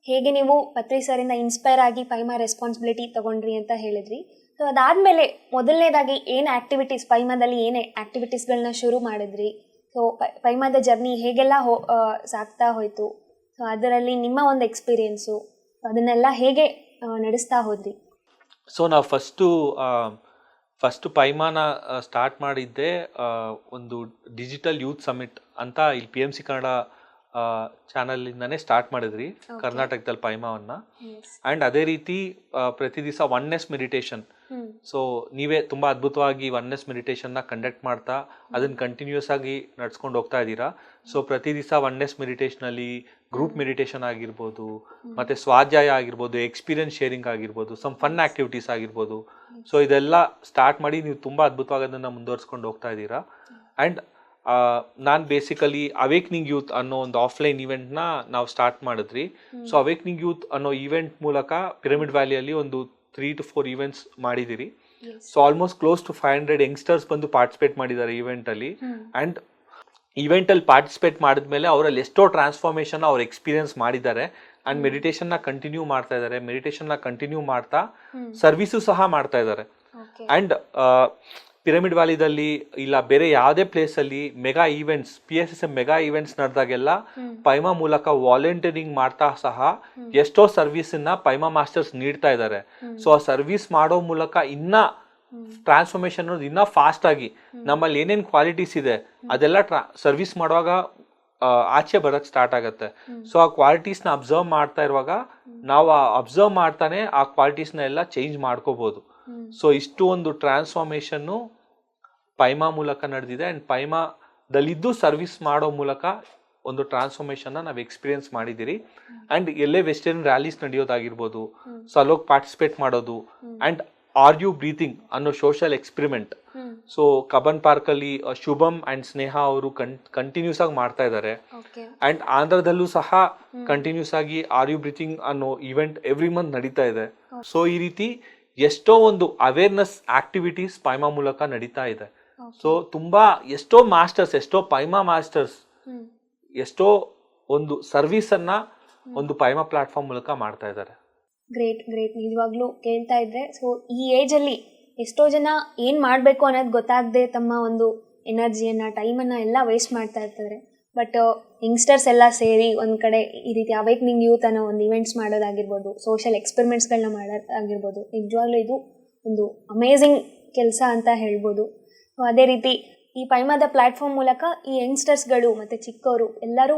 ಹೇಗೆ ನೀವು ಪತ್ರಿ ಸರಿಂದ ಇನ್ಸ್ಪೈರ್ ಆಗಿ ಪೈಮಾ ರೆಸ್ಪಾನ್ಸಿಬಿಲಿಟಿ ತಗೊಂಡ್ರಿ ಅಂತ ಹೇಳಿದ್ರಿ. ಸೊ ಅದಾದಮೇಲೆ ಮೊದಲನೇದಾಗಿ ಏನು ಆ್ಯಕ್ಟಿವಿಟೀಸ್, ಪೈಮಾದಲ್ಲಿ ಏನೇ ಆ್ಯಕ್ಟಿವಿಟೀಸ್ಗಳನ್ನ ಶುರು ಮಾಡಿದ್ರಿ? ಸೊ ಪೈಮಾದ ಜರ್ನಿ ಹೇಗೆಲ್ಲ ಸಾಗ್ತಾ ಹೋಯಿತು? ಸೊ ಅದರಲ್ಲಿ ನಿಮ್ಮ ಒಂದು ಎಕ್ಸ್ಪೀರಿಯೆನ್ಸು, ಅದನ್ನೆಲ್ಲ ಹೇಗೆ ನಡೆಸ್ತಾ ಹೋದ್ರಿ? ಸೊ ನಾವು ಫಸ್ಟು ಪೈಮಾನ ಸ್ಟಾರ್ಟ್ ಮಾಡಿದ್ದೆ ಒಂದು ಡಿಜಿಟಲ್ ಯೂತ್ ಸಮಿಟ್ ಅಂತ ಇಲ್ಲಿ PMC ಕನ್ನಡ ಚಾನಲಿಂದನೇ ಸ್ಟಾರ್ಟ್ ಮಾಡಿದ್ರಿ ಕರ್ನಾಟಕದಲ್ಲಿ ಪೈಮಾವನ್ನು. ಆ್ಯಂಡ್ ಅದೇ ರೀತಿ ಪ್ರತಿ ದಿವಸ ಒನ್ನೆಸ್ ಮೆಡಿಟೇಷನ್, ಸೊ ನೀವೇ ತುಂಬ ಅದ್ಭುತವಾಗಿ ಒನ್ನೆಸ್ ಮೆಡಿಟೇಷನ್ನ ಕಂಡಕ್ಟ್ ಮಾಡ್ತಾ ಅದನ್ನು ಕಂಟಿನ್ಯೂಸ್ ಆಗಿ ನಡ್ಸ್ಕೊಂಡು ಹೋಗ್ತಾ ಇದ್ದೀರಾ. ಸೊ ಪ್ರತಿ ದಿವಸ ಒನ್ನೆಸ್ ಮೆಡಿಟೇಷನಲ್ಲಿ ಗ್ರೂಪ್ ಮೆಡಿಟೇಷನ್ ಆಗಿರ್ಬೋದು, ಮತ್ತು ಸ್ವಾಧ್ಯಾಯ ಆಗಿರ್ಬೋದು, ಎಕ್ಸ್ಪೀರಿಯನ್ಸ್ ಶೇರಿಂಗ್ ಆಗಿರ್ಬೋದು, ಸಮ್ ಫನ್ ಆ್ಯಕ್ಟಿವಿಟೀಸ್ ಆಗಿರ್ಬೋದು. ಸೊ ಇದೆಲ್ಲ ಸ್ಟಾರ್ಟ್ ಮಾಡಿ ನೀವು ತುಂಬ ಅದ್ಭುತವಾಗಿ ಅದನ್ನು ಮುಂದುವರ್ಸ್ಕೊಂಡು ಹೋಗ್ತಾ ಇದ್ದೀರಾ. ಆ್ಯಂಡ್ ನಾನು ಬೇಸಿಕಲಿ ಅವೇಕ್ನಿಂಗ್ ಯೂತ್ ಅನ್ನೋ ಒಂದು ಆಫ್ಲೈನ್ ಇವೆಂಟ್ನ ನಾವು ಸ್ಟಾರ್ಟ್ ಮಾಡಿದ್ರಿ. ಸೊ ಅವೇಕ್ನಿಂಗ್ ಯೂತ್ ಅನ್ನೋ ಈವೆಂಟ್ ಮೂಲಕ ಪಿರಮಿಡ್ ವ್ಯಾಲಿಯಲ್ಲಿ ಒಂದು 3 to 4 ಈವೆಂಟ್ಸ್ ಮಾಡಿದ್ದೀರಿ. So almost close to 500 youngsters ಬಂದು ಪಾರ್ಟಿಸಿಪೇಟ್ ಮಾಡಿದ್ದಾರೆ ಈವೆಂಟಲ್ಲಿ. ಆ್ಯಂಡ್ ಈವೆಂಟಲ್ಲಿ ಪಾರ್ಟಿಸಿಪೇಟ್ ಮಾಡಿದ್ಮೇಲೆ ಅವರಲ್ಲಿ ಎಷ್ಟೋ ಟ್ರಾನ್ಸ್ಫಾರ್ಮೇಷನ್ ಅವ್ರು ಎಕ್ಸ್ಪೀರಿಯನ್ಸ್ ಮಾಡಿದ್ದಾರೆ. ಆ್ಯಂಡ್ ಮೆಡಿಟೇಷನ್ನ ಕಂಟಿನ್ಯೂ ಮಾಡ್ತಾ ಇದ್ದಾರೆ, ಮೆಡಿಟೇಷನ್ನ ಕಂಟಿನ್ಯೂ ಮಾಡ್ತಾ ಸರ್ವಿಸು ಸಹ ಮಾಡ್ತಾ ಇದ್ದಾರೆ. ಆ್ಯಂಡ್ ಪಿರಮಿಡ್ ವ್ಯಾಲಿದಲ್ಲಿ ಇಲ್ಲ ಬೇರೆ ಯಾವುದೇ ಪ್ಲೇಸಲ್ಲಿ mega events, PSSM mega events ನಡೆದಾಗೆಲ್ಲ ಪೈಮಾ ಮೂಲಕ ವಾಲಂಟಿಯರಿಂಗ್ ಮಾಡ್ತಾ ಸಹ ಎಷ್ಟೋ ಸರ್ವಿಸನ್ನ ಪೈಮಾ ಮಾಸ್ಟರ್ಸ್ ನೀಡ್ತಾ ಇದ್ದಾರೆ. ಸೊ ಆ ಸರ್ವಿಸ್ ಮಾಡೋ ಮೂಲಕ ಇನ್ನ ಟ್ರಾನ್ಸ್ಫಾರ್ಮೇಶನ್ ಅನ್ನೋದು ಇನ್ನೂ ಫಾಸ್ಟ್ ಆಗಿ ನಮ್ಮಲ್ಲಿ ಏನೇನು ಕ್ವಾಲಿಟೀಸ್ ಇದೆ ಅದೆಲ್ಲ ಸರ್ವಿಸ್ ಮಾಡುವಾಗ ಆಚೆ ಬರೋಕ್ಕೆ ಸ್ಟಾರ್ಟ್ ಆಗುತ್ತೆ. ಸೊ ಆ ಕ್ವಾಲಿಟೀಸ್ನ ಅಬ್ಸರ್ವ್ ಮಾಡ್ತಾ ಇರುವಾಗ ನಾವು ಅಬ್ಸರ್ವ್ ಮಾಡ್ತಾನೆ ಆ ಕ್ವಾಲಿಟೀಸ್ನ ಎಲ್ಲ ಚೇಂಜ್ ಮಾಡ್ಕೋಬಹುದು. ಸೊ ಇಷ್ಟು ಒಂದು ಟ್ರಾನ್ಸ್ಫಾರ್ಮೇಶನ್ನು ಪೈಮಾ ಮೂಲಕ ನಡೆದಿದೆ. ಆ್ಯಂಡ್ ಪೈಮಾದಲ್ಲಿದ್ದು ಸರ್ವಿಸ್ ಮಾಡೋ ಮೂಲಕ ಒಂದು ಟ್ರಾನ್ಸ್ಫಾರ್ಮೇಶನ್ನ ನಾವು ಎಕ್ಸ್ಪೀರಿಯನ್ಸ್ ಮಾಡಿದ್ದೀರಿ. ಆ್ಯಂಡ್ ಎಲ್ಲೇ ವೆಸ್ಟರ್ನ್ ರ್ಯಾಲೀಸ್ ನಡೆಯೋದಾಗಿರ್ಬೋದು, ಸೊ ಅಲ್ಲೋಗಿ ಪಾರ್ಟಿಸಿಪೇಟ್ ಮಾಡೋದು, ಆ್ಯಂಡ್ ಆರ್ ಯು ಬ್ರೀತಿಂಗ್ ಅನ್ನೋ ಸೋಷಿಯಲ್ ಎಕ್ಸ್ಪೆರಿಮೆಂಟ್. ಸೊ ಕಬ್ಬನ್ ಪಾರ್ಕಲ್ಲಿ ಶುಭಮ್ ಆ್ಯಂಡ್ ಸ್ನೇಹ ಅವರು ಕಂಟಿನ್ಯೂಸ್ ಆಗಿ ಮಾಡ್ತಾ ಇದ್ದಾರೆ. ಆ್ಯಂಡ್ ಆಂಧ್ರದಲ್ಲೂ ಸಹ ಕಂಟಿನ್ಯೂಸ್ ಆಗಿ ಆರ್ ಯು ಬ್ರೀತಿಂಗ್ ಅನ್ನೋ ಇವೆಂಟ್ ಎವ್ರಿ ಮಂತ್ ನಡೀತಾ ಇದೆ. ಸೊ ಈ ರೀತಿ ಎಷ್ಟೋ ಒಂದು ಅವೇರ್ನೆಸ್ ಆಕ್ಟಿವಿಟೀಸ್ ಪೈಮಾ ಮೂಲಕ ನಡೀತಾ ಇದೆ. ಸೊ ತುಂಬಾ ಎಷ್ಟೋ ಮಾಸ್ಟರ್ಸ್, ಎಷ್ಟೋ ಪೈಮಾ ಮಾಸ್ಟರ್ಸ್ ಎಷ್ಟೋ ಒಂದು ಸರ್ವಿಸ್ ಅನ್ನ ಒಂದು ಪೈಮಾ ಪ್ಲಾಟ್ಫಾರ್ಮ್ ಮೂಲಕ ಮಾಡ್ತಾ ಇದ್ದಾರೆ. Great great. ನಿಜವಾಗ್ಲೂ ಕೇಳ್ತಾ ಇದ್ದೆ. ಸೊ ಈ ಏಜಲ್ಲಿ ಎಷ್ಟೋ ಜನ ಏನು ಮಾಡಬೇಕು ಅನ್ನೋದು ಗೊತ್ತಾಗದೆ ತಮ್ಮ ಒಂದು ಎನರ್ಜಿಯನ್ನು, ಟೈಮನ್ನು ಎಲ್ಲ ವೇಸ್ಟ್ ಮಾಡ್ತಾ ಇರ್ತಾರೆ. ಬಟ್ ಯಂಗ್ಸ್ಟರ್ಸ್ ಎಲ್ಲ ಸೇರಿ ಒಂದು ಕಡೆ ಈ ರೀತಿ ಅವೇಕ್ನಿಂಗ್ ಯೂತ್ ಅನ್ನೋ ಒಂದು ಇವೆಂಟ್ಸ್ ಮಾಡೋದಾಗಿರ್ಬೋದು, ಸೋಷಿಯಲ್ ಎಕ್ಸ್ಪೆರಿಮೆಂಟ್ಸ್ಗಳನ್ನ ಮಾಡೋದಾಗಿರ್ಬೋದು, ನಿಜವಾಗ್ಲೂ ಇದು ಒಂದು ಅಮೇಝಿಂಗ್ ಕೆಲಸ ಅಂತ ಹೇಳ್ಬೋದು. ಅದೇ ರೀತಿ ಈ ಪೈಮಾದ ಪ್ಲ್ಯಾಟ್ಫಾರ್ಮ್ ಮೂಲಕ ಈ ಯಂಗ್ಸ್ಟರ್ಸ್ಗಳು ಮತ್ತು ಚಿಕ್ಕವರು ಎಲ್ಲರೂ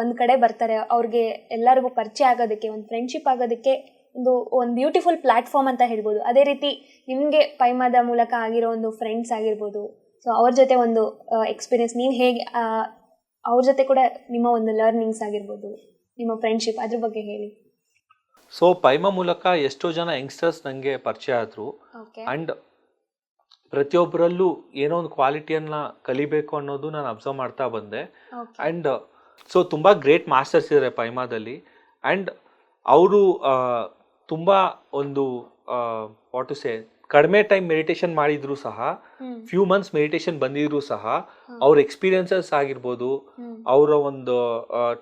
ಒಂದು ಕಡೆ ಬರ್ತಾರೆ. ಅವ್ರಿಗೆ ಎಲ್ಲರಿಗೂ ಪರಿಚಯ ಆಗೋದಕ್ಕೆ, ಒಂದು ಫ್ರೆಂಡ್ಶಿಪ್ ಆಗೋದಕ್ಕೆ ಒಂದು ಬ್ಯೂಟಿಫುಲ್ ಪ್ಲ್ಯಾಟ್ಫಾರ್ಮ್ ಅಂತ ಹೇಳ್ಬೋದು. ಅದೇ ರೀತಿ ನಿಮಗೆ ಪೈಮಾದ ಮೂಲಕ ಆಗಿರೋ ಒಂದು ಫ್ರೆಂಡ್ಸ್ ಆಗಿರ್ಬೋದು, ಸೊ ಅವ್ರ ಜೊತೆ ಒಂದು ಎಕ್ಸ್ಪೀರಿಯನ್ಸ್, ನೀವು ಹೇಗೆ ಅವ್ರ ಜೊತೆ ಕೂಡ ನಿಮ್ಮ ಒಂದು ಲರ್ನಿಂಗ್ಸ್ ಆಗಿರ್ಬೋದು, ನಿಮ್ಮ ಫ್ರೆಂಡ್ಶಿಪ್, ಅದ್ರ ಬಗ್ಗೆ ಹೇಳಿ. ಸೊ ಪೈಮಾ ಮೂಲಕ ಎಷ್ಟೋ ಜನ ಯಂಗ್ಸ್ಟರ್ಸ್ ನನಗೆ ಪರಿಚಯ ಆದರು. ಆ್ಯಂಡ್ ಪ್ರತಿಯೊಬ್ಬರಲ್ಲೂ ಏನೋ ಒಂದು ಕ್ವಾಲಿಟಿಯನ್ನು ಕಲಿಬೇಕು ಅನ್ನೋದು ನಾನು ಅಬ್ಸರ್ವ್ ಮಾಡ್ತಾ ಬಂದೆ. ಆ್ಯಂಡ್ ಸೊ ತುಂಬ ಗ್ರೇಟ್ ಮಾಸ್ಟರ್ಸ್ ಇದ್ದಾರೆ ಪೈಮಾದಲ್ಲಿ. ಆ್ಯಂಡ್ ಅವರು ತುಂಬ ಒಂದು ವಾಟ್ ಟು ಸೇ ಕಡಿಮೆ ಟೈಮ್ ಮೆಡಿಟೇಷನ್ ಮಾಡಿದ್ರು ಸಹ, ಫ್ಯೂ ಮಂತ್ಸ್ ಮೆಡಿಟೇಷನ್ ಬಂದಿದ್ರು ಸಹ ಅವ್ರ ಎಕ್ಸ್ಪೀರಿಯನ್ಸಸ್ ಆಗಿರ್ಬೋದು, ಅವರ ಒಂದು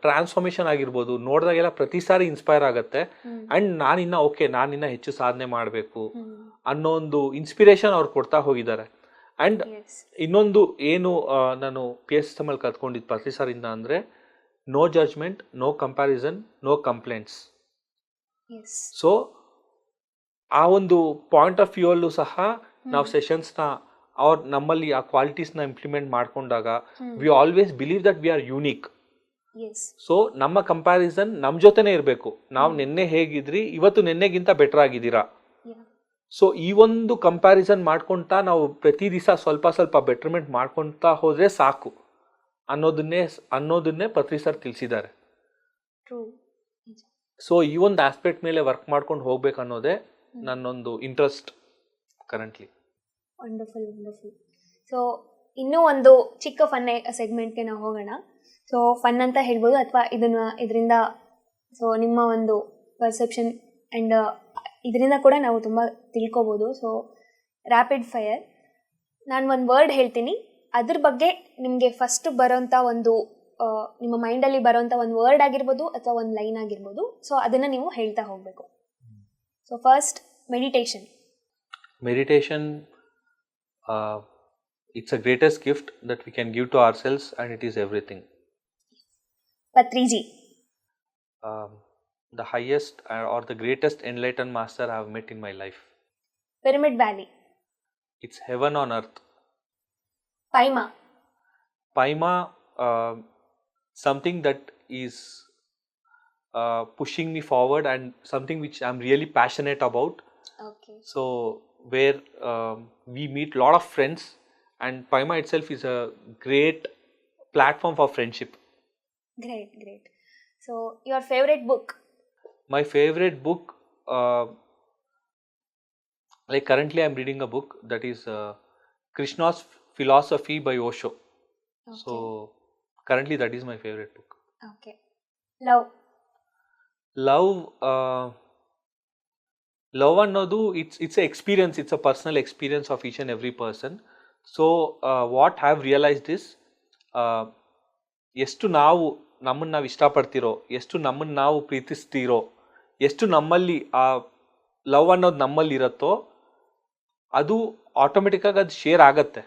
ಟ್ರಾನ್ಸ್ಫಾರ್ಮೇಶನ್ ಆಗಿರ್ಬೋದು ನೋಡಿದಾಗೆಲ್ಲ ಪ್ರತಿ ಸಾರಿ ಇನ್ಸ್ಪೈರ್ ಆಗುತ್ತೆ. ಆ್ಯಂಡ್ ನಾನಿನ್ನ ಹೆಚ್ಚು ಸಾಧನೆ ಮಾಡಬೇಕು ಅನ್ನೋ ಒಂದು ಇನ್ಸ್ಪಿರೇಷನ್ ಅವ್ರು ಕೊಡ್ತಾ ಹೋಗಿದ್ದಾರೆ. ಆ್ಯಂಡ್ ಇನ್ನೊಂದು ಏನು ನಾನು PSSM ಅಲ್ಲಿ ಕಲ್ತ್ಕೊಂಡಿದ್ದು ಪ್ರತಿ ಸಾರಿಂದ ಅಂದರೆ no judgement, no comparison, no complaints. So ಆ ಒಂದು ಪಾಯಿಂಟ್ ಆಫ್ ವ್ಯೂ ಅಲ್ಲೂ ಸಹ ನಾವು ಸೆಷನ್ಸ್ನ ನಮ್ಮಲ್ಲಿ ಆ ಕ್ವಾಲಿಟೀಸ್ನ ಇಂಪ್ಲಿಮೆಂಟ್ ಮಾಡ್ಕೊಂಡಾಗ we always believe that we are unique. So ನಮ್ಮ ಕಂಪ್ಯಾರಿಸನ್ ನಮ್ಮ ಜೊತೆನೇ ಇರಬೇಕು. ನಾವು ನಿನ್ನೆ ಹೇಗಿದ್ರಿ, ಇವತ್ತು ನಿನ್ನೆಗಿಂತ ಬೆಟರ್ ಆಗಿದ್ದೀರಾ. ಸೊ ಈ ಒಂದು ಕಂಪ್ಯಾರಿಸನ್ ಮಾಡ್ಕೊತಾ ನಾವು ಪ್ರತಿ ದಿವಸ ಸ್ವಲ್ಪ ಸ್ವಲ್ಪ ಬೆಟರ್ಮೆಂಟ್ ಮಾಡ್ಕೊತಾ ಹೋದರೆ ಸಾಕು ಅನ್ನೋದನ್ನೇ ಪ್ರತಿ ಸರ್ ತಿಳಿಸಿದ್ದಾರೆ. ಸೊ ಈ ಒಂದು ಆಸ್ಪೆಕ್ಟ್ ಮೇಲೆ ವರ್ಕ್ ಮಾಡ್ಕೊಂಡು ಹೋಗ್ಬೇಕು ಅನ್ನೋದೇ ನನ್ನೊಂದು interest currently. Wonderful wonderful. So ಇನ್ನೂ ಒಂದು ಚಿಕ್ಕ ಫನ್ ಸೆಗ್ಮೆಂಟ್ಗೆ ನಾವು ಹೋಗೋಣ. ಸೊ ಫನ್ ಅಂತ ಹೇಳ್ಬೋದು, ಅಥವಾ ಇದರಿಂದ ಸೊ ನಿಮ್ಮ ಒಂದು ಪರ್ಸೆಪ್ಷನ್ ಆ್ಯಂಡ್ ಇದರಿಂದ ಕೂಡ ನಾವು ತುಂಬ ತಿಳ್ಕೊಬೋದು. ಸೊ ರ್ಯಾಪಿಡ್ ಫೈರ್, ನಾನು ಒಂದು ವರ್ಡ್ ಹೇಳ್ತೀನಿ, ಅದ್ರ ಬಗ್ಗೆ ನಿಮಗೆ ಫಸ್ಟ್ ಬರೋಂಥ ಒಂದು ನಿಮ್ಮ ಮೈಂಡಲ್ಲಿ ಬರೋಂಥ ಒಂದು ವರ್ಡ್ ಆಗಿರ್ಬೋದು ಅಥವಾ ಒಂದು ಲೈನ್ ಆಗಿರ್ಬೋದು, ಸೊ ಅದನ್ನು ನೀವು ಹೇಳ್ತಾ ಹೋಗಬೇಕು. So first meditation. Meditation it's a greatest gift that we can give to ourselves and it is everything. Patriji. The highest or the greatest enlightened master I have met in my life. Pyramid Valley. It's heaven on earth. Paima. Paima, something that is pushing me forward and something which I'm really passionate about. Okay. So where we meet lot of friends, and Paima itself is a great platform for friendship. Great, great. So your favorite book? My favorite book, like currently I'm reading a book that is Krishna's Philosophy by Osho. Okay. So currently that is my favorite book. Okay. Love. Love ಅನ್ನೋದು it's a experience, it's a personal experience of each and every person. So what I have realized is ಎಷ್ಟು ನಮ್ಮನ್ನು ನಾವು ಇಷ್ಟಪಡ್ತಿರೋ, ಎಷ್ಟು ನಮ್ಮನ್ನು ನಾವು ಪ್ರೀತಿಸ್ತೀರೋ, ಎಷ್ಟು ನಮ್ಮಲ್ಲಿ ಆ ಲವ್ ಅನ್ನೋದು ನಮ್ಮಲ್ಲಿ ಇರುತ್ತೋ ಅದು ಆಟೋಮೆಟಿಕ್ಕಾಗಿ ಅದು ಶೇರ್ ಆಗುತ್ತೆ.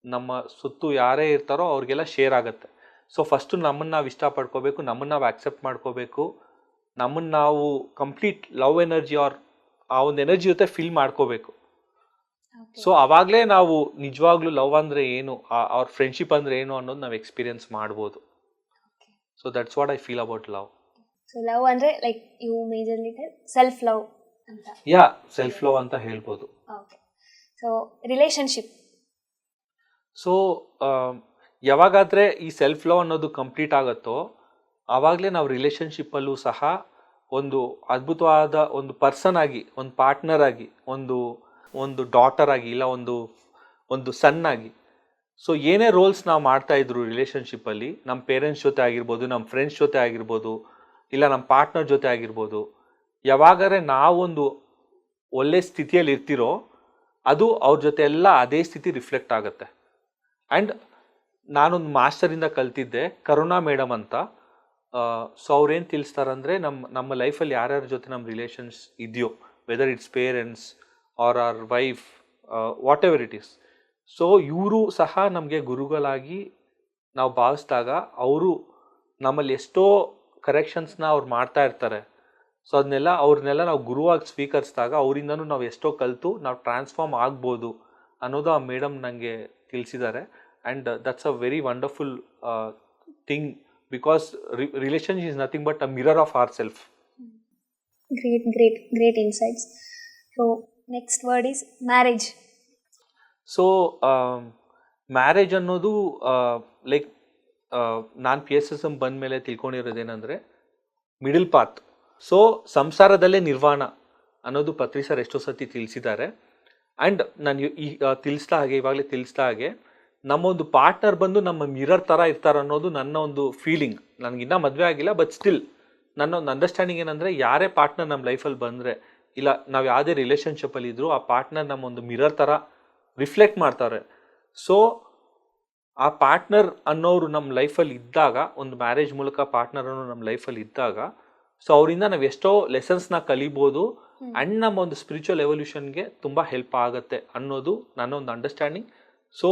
ನಮ್ಮ ಸುತ್ತು ಯಾರೇ ಇರ್ತಾರೋ ಅವ್ರಿಗೆಲ್ಲ ಶೇರ್ ಆಗುತ್ತೆ. ಸೊ ಫಸ್ಟು ನಮ್ಮನ್ನು ನಾವು ಇಷ್ಟಪಡ್ಕೋಬೇಕು, ನಮ್ಮನ್ನು ನಾವು ಆಕ್ಸೆಪ್ಟ್ ಮಾಡ್ಕೋಬೇಕು, ನಮ್ಮನ್ನು ನಾವು ಕಂಪ್ಲೀಟ್ ಲವ್ ಎನರ್ಜಿ ಆ ಒಂದು ಎನರ್ಜಿ ಜೊತೆ ಫೀಲ್ ಮಾಡ್ಕೋಬೇಕು. ಸೊ ಆವಾಗಲೇ ನಾವು ನಿಜವಾಗ್ಲೂ ಲವ್ ಅಂದರೆ ಏನು, ಅವ್ರ ಫ್ರೆಂಡ್ಶಿಪ್ ಅಂದರೆ ಏನು ಅನ್ನೋದು ನಾವು ಎಕ್ಸ್ಪೀರಿಯನ್ಸ್ ಮಾಡ್ಬೋದು. So that's what I feel about love. So love ಅಂದರೆ like you majorly self love ಅಂತ. ಯಾ, ಸೆಲ್ಫ್ ಲವ್ ಅಂತ ಹೇಳ್ಬೋದು. ಓಕೆ. So relationship. ಸೊ ಯಾವಾಗಾದರೆ ಈ ಸೆಲ್ಫ್ ಲವ್ ಅನ್ನೋದು ಕಂಪ್ಲೀಟ್ ಆಗುತ್ತೋ ಆವಾಗಲೇ ನಾವು ರಿಲೇಷನ್ಶಿಪ್ಪಲ್ಲೂ ಸಹ ಒಂದು ಅದ್ಭುತವಾದ ಒಂದು ಪರ್ಸನ್ ಆಗಿ, ಒಂದು ಪಾರ್ಟ್ನರ್ ಆಗಿ, ಒಂದು ಡಾಟರ್ ಆಗಿ, ಇಲ್ಲ ಒಂದು ಸನ್ ಆಗಿ, ಸೊ ಏನೇ ರೋಲ್ಸ್ ನಾವು ಮಾಡ್ತಾಯಿದ್ರು ರಿಲೇಷನ್ಶಿಪ್ಪಲ್ಲಿ, ನಮ್ಮ ಪೇರೆಂಟ್ಸ್ ಜೊತೆ ಆಗಿರ್ಬೋದು, ನಮ್ಮ ಫ್ರೆಂಡ್ಸ್ ಜೊತೆ ಆಗಿರ್ಬೋದು, ಇಲ್ಲ ನಮ್ಮ ಪಾರ್ಟ್ನರ್ ಜೊತೆ ಆಗಿರ್ಬೋದು, ಯಾವಾಗಾರೆ ನಾವೊಂದು ಒಳ್ಳೆ ಸ್ಥಿತಿಯಲ್ಲಿ ಇರ್ತಿರೋ ಅದು ಅವ್ರ ಜೊತೆ ಎಲ್ಲ ಅದೇ ಸ್ಥಿತಿ ರಿಫ್ಲೆಕ್ಟ್ ಆಗುತ್ತೆ. ಆ್ಯಂಡ್ ನಾನೊಂದು ಮಾಸ್ಟರಿಂದ ಕಲ್ತಿದ್ದೆ, ಕರುಣಾ ಮೇಡಮ್ ಅಂತ. ಸೊ ಅವ್ರೇನು ತಿಳಿಸ್ತಾರಂದರೆ, ನಮ್ಮ ಲೈಫಲ್ಲಿ ಯಾರ್ಯಾರ ಜೊತೆ ನಮ್ಮ ರಿಲೇಷನ್ಸ್ ಇದೆಯೋ, whether it's parents or or wife, whatever it is, so ಇವರು ಸಹ ನಮಗೆ ಗುರುಗಳಾಗಿ ನಾವು ಭಾವಿಸಿದಾಗ ಅವರು ನಮ್ಮಲ್ಲಿ ಎಷ್ಟೋ ಕರೆಕ್ಷನ್ಸ್ನ ಅವ್ರು ಮಾಡ್ತಾ ಇರ್ತಾರೆ. ಸೊ ಅವ್ರನ್ನೆಲ್ಲ ನಾವು ಗುರುವಾಗಿ ಸ್ವೀಕರಿಸಿದಾಗ ಅವರಿಂದನೂ ನಾವು ಎಷ್ಟೋ ಕಲಿತು ನಾವು ಟ್ರಾನ್ಸ್ಫಾರ್ಮ್ ಆಗ್ಬೋದು ಅನ್ನೋದು ಆ ಮೇಡಮ್ ನನಗೆ ತಿಳಿಸಿದ್ದಾರೆ. And that's a very wonderful thing, because relation is nothing but a mirror of our self. Great insights. So next word is marriage. So marriage ಅನ್ನೋದು ಲೈಕ್ ನಾನು PSSM ಬಂದ ಮೇಲೆ ತಿಳ್ಕೊಂಡಿರೋದೇನೆಂದರೆ ಮಿಡಲ್ ಪಾತ್. ಸೊ ಸಂಸಾರದಲ್ಲೇ ನಿರ್ವಾಣ ಅನ್ನೋದು ಪತ್ರಿ sir ಎಷ್ಟೋ ಸತಿ ತಿಳಿಸಿದ್ದಾರೆ. And ನಾನು ಇವಾಗಲೇ ತಿಳಿಸ್ತಾ ಹಾಗೆ ನಮ್ಮೊಂದು ಪಾರ್ಟ್ನರ್ ಬಂದು ನಮ್ಮ ಮಿರರ್ ಥರ ಇರ್ತಾರೆ ಅನ್ನೋದು ನನ್ನ ಒಂದು ಫೀಲಿಂಗ್. ನನಗಿನ್ನೂ ಮದುವೆ ಆಗಿಲ್ಲ, ಬಟ್ ಸ್ಟಿಲ್ ನನ್ನ ಒಂದು ಅಂಡರ್ಸ್ಟ್ಯಾಂಡಿಂಗ್ ಏನಂದರೆ, ಯಾರೇ ಪಾರ್ಟ್ನರ್ ನಮ್ಮ ಲೈಫಲ್ಲಿ ಬಂದರೆ, ಇಲ್ಲ ನಾವು ಯಾವುದೇ ರಿಲೇಷನ್ಶಿಪ್ಪಲ್ಲಿ ಇದ್ದರೂ ಆ ಪಾರ್ಟ್ನರ್ ನಮ್ಮೊಂದು ಮಿರರ್ ಥರ ರಿಫ್ಲೆಕ್ಟ್ ಮಾಡ್ತಾರೆ. ಸೊ ಆ ಪಾರ್ಟ್ನರ್ ಅನ್ನೋರು ನಮ್ಮ ಲೈಫಲ್ಲಿ ಇದ್ದಾಗ, ಒಂದು ಮ್ಯಾರೇಜ್ ಮೂಲಕ ಪಾರ್ಟ್ನರ್ ಅನ್ನೋ ನಮ್ಮ ಲೈಫಲ್ಲಿ ಇದ್ದಾಗ, ಸೊ ಅವರಿಂದ ನಾವು ಎಷ್ಟೋ ಲೆಸನ್ಸ್ನ ಕಲಿಬೋದು. ಆ್ಯಂಡ್ ನಮ್ಮ ಒಂದು ಸ್ಪಿರಿಚುವಲ್ ಎವಲ್ಯೂಷನ್ಗೆ ತುಂಬ ಹೆಲ್ಪ್ ಆಗುತ್ತೆ ಅನ್ನೋದು ನನ್ನ ಒಂದು ಅಂಡರ್ಸ್ಟ್ಯಾಂಡಿಂಗ್. ಸೊ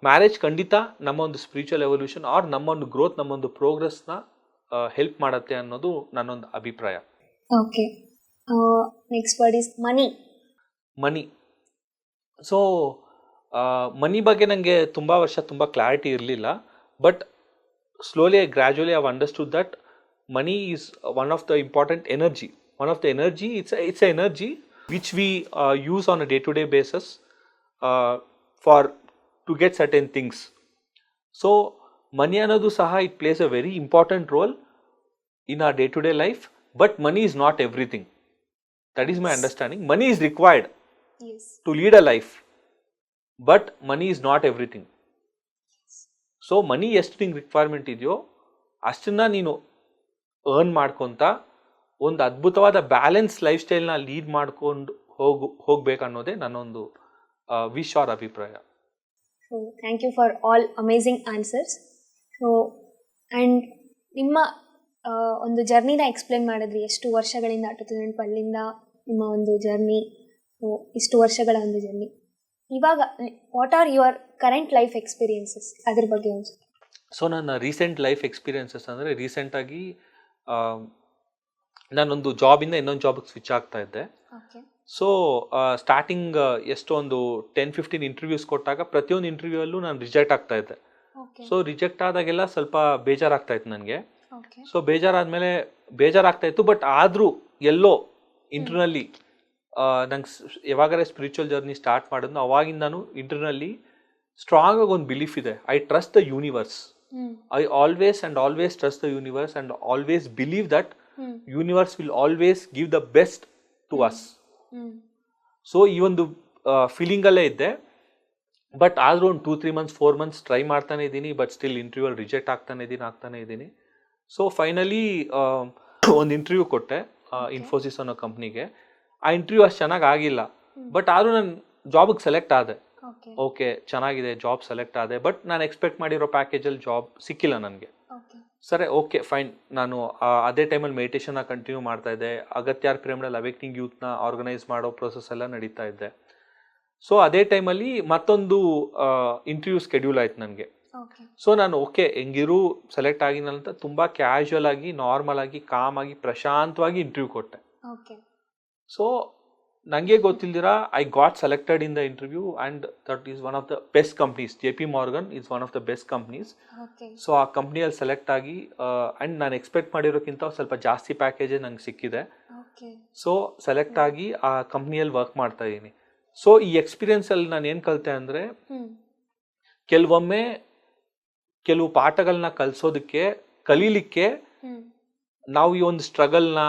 ಮ್ಯಾರೇಜ್ ಖಂಡಿತ ನಮ್ಮ ಒಂದು ಸ್ಪಿರಿಚುವಲ್ ಎವಲ್ಯೂಷನ್ ಆರ್ ನಮ್ಮೊಂದು ಗ್ರೋತ್, ನಮ್ಮೊಂದು ಪ್ರೋಗ್ರೆಸ್ನ ಹೆಲ್ಪ್ ಮಾಡುತ್ತೆ ಅನ್ನೋದು ನನ್ನೊಂದು ಅಭಿಪ್ರಾಯ. Okay. Next word is money. So money ಬಗ್ಗೆ ನನಗೆ ತುಂಬ ವರ್ಷ ತುಂಬ ಕ್ಲಾರಿಟಿ ಇರಲಿಲ್ಲ, but slowly gradually I have understood that money is one of the important energy. It's an energy which we use on a day-to-day basis to get certain things. So money ಅನ್ನೋದು ಸಹ it plays a very important role in our day-to-day life, but money is not everything. That is my understanding. Money is required to lead a life, but money is not everything. So money ಎಷ್ಟು ನಿಂಗೆ requirement ಇದೆಯೋ ಅಷ್ಟನ್ನ ನೀನು earn ಮಾಡ್ಕೊತ ಒಂದು ಅದ್ಭುತವಾದ balance life ಸ್ಟೈಲ್ನ lead ಮಾಡ್ಕೊಂಡು ಹೋಗ್ಬೇಕನ್ನೋದೇ ನನ್ನೊಂದು ವಿಶ್ ಆರ್ ಅಭಿಪ್ರಾಯ. So thank you for all amazing answers. So and ನಿಮ್ಮ ಒಂದು ಜರ್ನಿನ ಎಕ್ಸ್ಪ್ಲೇನ್ ಮಾಡಿದ್ರಿ, ಎಷ್ಟು ವರ್ಷಗಳಿಂದ 2012ಇಂದ ನಿಮ್ಮ ಒಂದು ಜರ್ನಿ, ಇಷ್ಟು ವರ್ಷಗಳ ಒಂದು ಜರ್ನಿ. ಇವಾಗ what are your current life experiences, ಅದ್ರ ಬಗ್ಗೆ ಒಂದು. ಸೊ ನನ್ನ ರೀಸೆಂಟ್ ಲೈಫ್ ಎಕ್ಸ್ಪೀರಿಯನ್ಸಸ್ ಅಂದರೆ, ರೀಸೆಂಟಾಗಿ ನಾನೊಂದು ಜಾಬಿಂದ ಇನ್ನೊಂದು ಜಾಬಿಗೆ ಸ್ವಿಚ್ ಆಗ್ತಾ ಇದ್ದೆ. ಸೊ ಸ್ಟಾರ್ಟಿಂಗ್ ಎಷ್ಟೊಂದು 10-15 ಇಂಟರ್ವ್ಯೂಸ್ ಕೊಟ್ಟಾಗ ಪ್ರತಿಯೊಂದು ಇಂಟರ್ವ್ಯೂಯಲ್ಲೂ ನಾನು ರಿಜೆಕ್ಟ್ ಆಗ್ತಾ ಇದ್ದೆ. ಸೊ ರಿಜೆಕ್ಟ್ ಆದಾಗೆಲ್ಲ ಸ್ವಲ್ಪ ಬೇಜಾರಾಗ್ತಾ ಇತ್ತು ನನಗೆ. ಸೊ ಬೇಜಾರಾಗ್ತಾ ಇತ್ತು, ಬಟ್ ಆದರೂ ಎಲ್ಲೋ ಇಂಟರ್ನಲ್ಲಿ ನಂಗೆ ಯಾವಾಗಾರೆ ಸ್ಪಿರಿಚುವಲ್ ಜರ್ನಿ ಸ್ಟಾರ್ಟ್ ಮಾಡಿದ್ನೋ ಅವಾಗಿಂದನೂ ಇಂಟರ್ನಲ್ಲಿ ಸ್ಟ್ರಾಂಗ್ ಆಗಿ ಒಂದು ಬಿಲೀಫ್ ಇದೆ. I trust the universe. I always trust the universe and always believe that universe will always give the best to us. So ಈ ಒಂದು ಫೀಲಿಂಗಲ್ಲೇ ಇದ್ದೆ, ಬಟ್ ಆದರೂ ಒಂದು 2-3 months 4 months ಟ್ರೈ ಮಾಡ್ತಾನೆ ಇದ್ದೀನಿ, ಬಟ್ ಸ್ಟಿಲ್ ಇಂಟರ್ವ್ಯೂಲ್ಲಿ ರಿಜೆಕ್ಟ್ ಆಗ್ತಾನೆ ಇದ್ದೀನಿ. ಸೊ ಫೈನಲಿ ಒಂದು ಇಂಟರ್ವ್ಯೂ ಕೊಟ್ಟೆ ಇನ್ಫೋಸಿಸ್ ಅನ್ನೋ ಕಂಪ್ನಿಗೆ. ಆ ಇಂಟರ್ವ್ಯೂ ಅಷ್ಟು ಚೆನ್ನಾಗಿ ಆಗಿಲ್ಲ, ಬಟ್ ಆದರೂ ನಾನು ಜಾಬಿಗೆ ಸೆಲೆಕ್ಟ್ ಆದೆ. ಓಕೆ, ಚೆನ್ನಾಗಿದೆ, ಜಾಬ್ ಸೆಲೆಕ್ಟ್ ಆದೆ, ಬಟ್ ನಾನು ಎಕ್ಸ್ಪೆಕ್ಟ್ ಮಾಡಿರೋ ಪ್ಯಾಕೇಜಲ್ಲಿ ಜಾಬ್ ಸಿಕ್ಕಿಲ್ಲ ನನಗೆ. ಸರಿ, ಓಕೆ ಫೈನ್. ನಾನು ಅದೇ ಟೈಮಲ್ಲಿ ಮೆಡಿಟೇಷನ್ನ ಕಂಟಿನ್ಯೂ ಮಾಡ್ತಾ ಇದ್ದೆ. ಅಗತ್ಯಾರ್ ಪಿರಮಿಡಲ್ ಅವೇಕ್ನಿಂಗ್ ಯೂತ್ನ ಆರ್ಗನೈಸ್ ಮಾಡೋ ಪ್ರೊಸೆಸ್ ಎಲ್ಲ ನಡೀತಾ ಇದ್ದೆ. ಸೊ ಅದೇ ಟೈಮಲ್ಲಿ ಮತ್ತೊಂದು ಇಂಟರ್ವ್ಯೂ ಸ್ಕೆಡ್ಯೂಲ್ ಆಯ್ತು ನನಗೆ. ಸೊ ನಾನು ಓಕೆ ಹೆಂಗಿರು ಸೆಲೆಕ್ಟ್ ಆಗಿನಂತ ತುಂಬ ಕ್ಯಾಶುವಲ್ ಆಗಿ, ನಾರ್ಮಲ್ ಆಗಿ, ಕಾಮ್ ಆಗಿ, ಪ್ರಶಾಂತವಾಗಿ ಇಂಟರ್ವ್ಯೂ ಕೊಟ್ಟೆ. ಸೊ ನನಗೆ ಗೊತ್ತಿಲ್ದಿರ I got selected in the interview and that is one of the best companies. JP Morgan is one of the best companies. Okay so ಆ ಕಂಪ್ನಿಯಲ್ಲಿ select ಆಗಿ ಆ್ಯಂಡ್ ನಾನು ಎಕ್ಸ್ಪೆಕ್ಟ್ ಮಾಡಿರೋಕ್ಕಿಂತ ಸ್ವಲ್ಪ ಜಾಸ್ತಿ ಪ್ಯಾಕೇಜೇ ನಂಗೆ ಸಿಕ್ಕಿದೆ. ಓಕೆ ಸೊ ಸೆಲೆಕ್ಟ್ ಆಗಿ ಆ ಕಂಪ್ನಿಯಲ್ಲಿ ವರ್ಕ್ ಮಾಡ್ತಾ ಇದ್ದೀನಿ. ಸೊ ಈ ಎಕ್ಸ್ಪೀರಿಯನ್ಸಲ್ಲಿ ನಾನು ಏನು ಕಲಿತೆ ಅಂದರೆ, ಕೆಲವೊಮ್ಮೆ ಕೆಲವು ಪಾಠಗಳನ್ನ ಕಲೀಲಿಕ್ಕೆ ನಾವು ಈ ಒಂದು ಸ್ಟ್ರಗಲ್ನ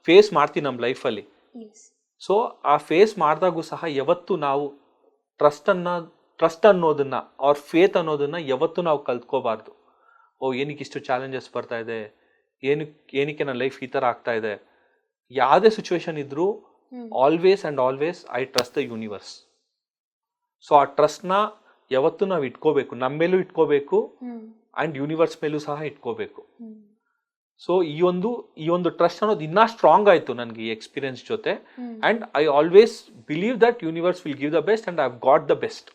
ಫೇಸ್ ಮಾಡ್ತೀವಿ ನಮ್ಮ ಲೈಫಲ್ಲಿ. ಸೊ ಆ ಫೇಸ್ ಮಾಡಿದಾಗೂ ಸಹ ಯಾವತ್ತು ನಾವು ಟ್ರಸ್ಟ್ ಅನ್ನೋದನ್ನ ಅವ್ರ ಫೇತ್ ಅನ್ನೋದನ್ನ ಯಾವತ್ತು ನಾವು ಕಲ್ತ್ಕೋಬಾರ್ದು. ಏನಕ್ಕೆ ಇಷ್ಟು ಚಾಲೆಂಜಸ್ ಬರ್ತಾ ಇದೆ, ಏನಕ್ಕೆ ನನ್ನ ಲೈಫ್ ಈ ಥರ ಆಗ್ತಾ ಇದೆ. ಯಾವುದೇ ಸಿಚುವೇಶನ್ ಇದ್ರೂ always and always I trust the universe. So ಆ ಟ್ರಸ್ಟ್ನ ಯಾವತ್ತೂ ನಾವು ಇಟ್ಕೋಬೇಕು, ನಮ್ಮ ಮೇಲೂ ಇಟ್ಕೋಬೇಕು ಆ್ಯಂಡ್ ಯೂನಿವರ್ಸ್ ಮೇಲೂ ಸಹ ಇಟ್ಕೋಬೇಕು. ಸೊ ಈ ಒಂದು ಟ್ರಸ್ಟ್ ಅನ್ನೋದು ಇನ್ನೂ ಸ್ಟ್ರಾಂಗ್ ಆಯಿತು ನನಗೆ ಈ ಎಕ್ಸ್ಪೀರಿಯನ್ಸ್ ಜೊತೆ. And I always believe that universe will give the best and I have got the best.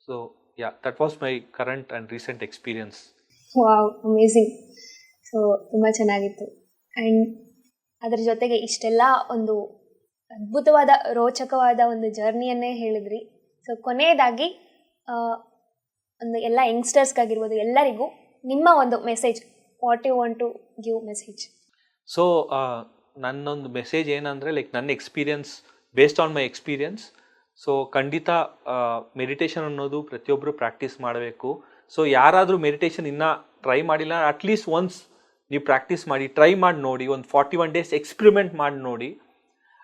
So yeah, that was my current and recent experience. Wow, amazing. So ತುಂಬ ಚೆನ್ನಾಗಿತ್ತು. And ಅದ್ರ ಜೊತೆಗೆ ಇಷ್ಟೆಲ್ಲ ಒಂದು ಅದ್ಭುತವಾದ ರೋಚಕವಾದ ಒಂದು ಜರ್ನಿಯನ್ನೇ ಹೇಳಿದ್ರಿ. ಸೊ ಕೊನೆಯದಾಗಿ ಒಂದು ಎಲ್ಲ ಯಂಗ್ಸ್ಟರ್ಸ್ಗಾಗಿರ್ಬೋದು ಎಲ್ಲರಿಗೂ ನಿಮ್ಮ ಒಂದು message, what you want to give message? So ನನ್ನೊಂದು ಮೆಸೇಜ್ ಏನಂದರೆ, ಲೈಕ್ ನನ್ನ experience, based on my experience. So ಖಂಡಿತ ಮೆಡಿಟೇಷನ್ ಅನ್ನೋದು ಪ್ರತಿಯೊಬ್ಬರು ಪ್ರಾಕ್ಟೀಸ್ ಮಾಡಬೇಕು. ಸೊ ಯಾರಾದರೂ ಮೆಡಿಟೇಷನ್ ಇನ್ನೂ ಟ್ರೈ ಮಾಡಿಲ್ಲ, ಅಟ್ಲೀಸ್ಟ್ ಒನ್ಸ್ ನೀವು ಪ್ರಾಕ್ಟೀಸ್ ಮಾಡಿ, ಟ್ರೈ ಮಾಡಿ ನೋಡಿ. ಒಂದು 41 days ಎಕ್ಸ್ಪೆರಿಮೆಂಟ್ ಮಾಡಿ ನೋಡಿ.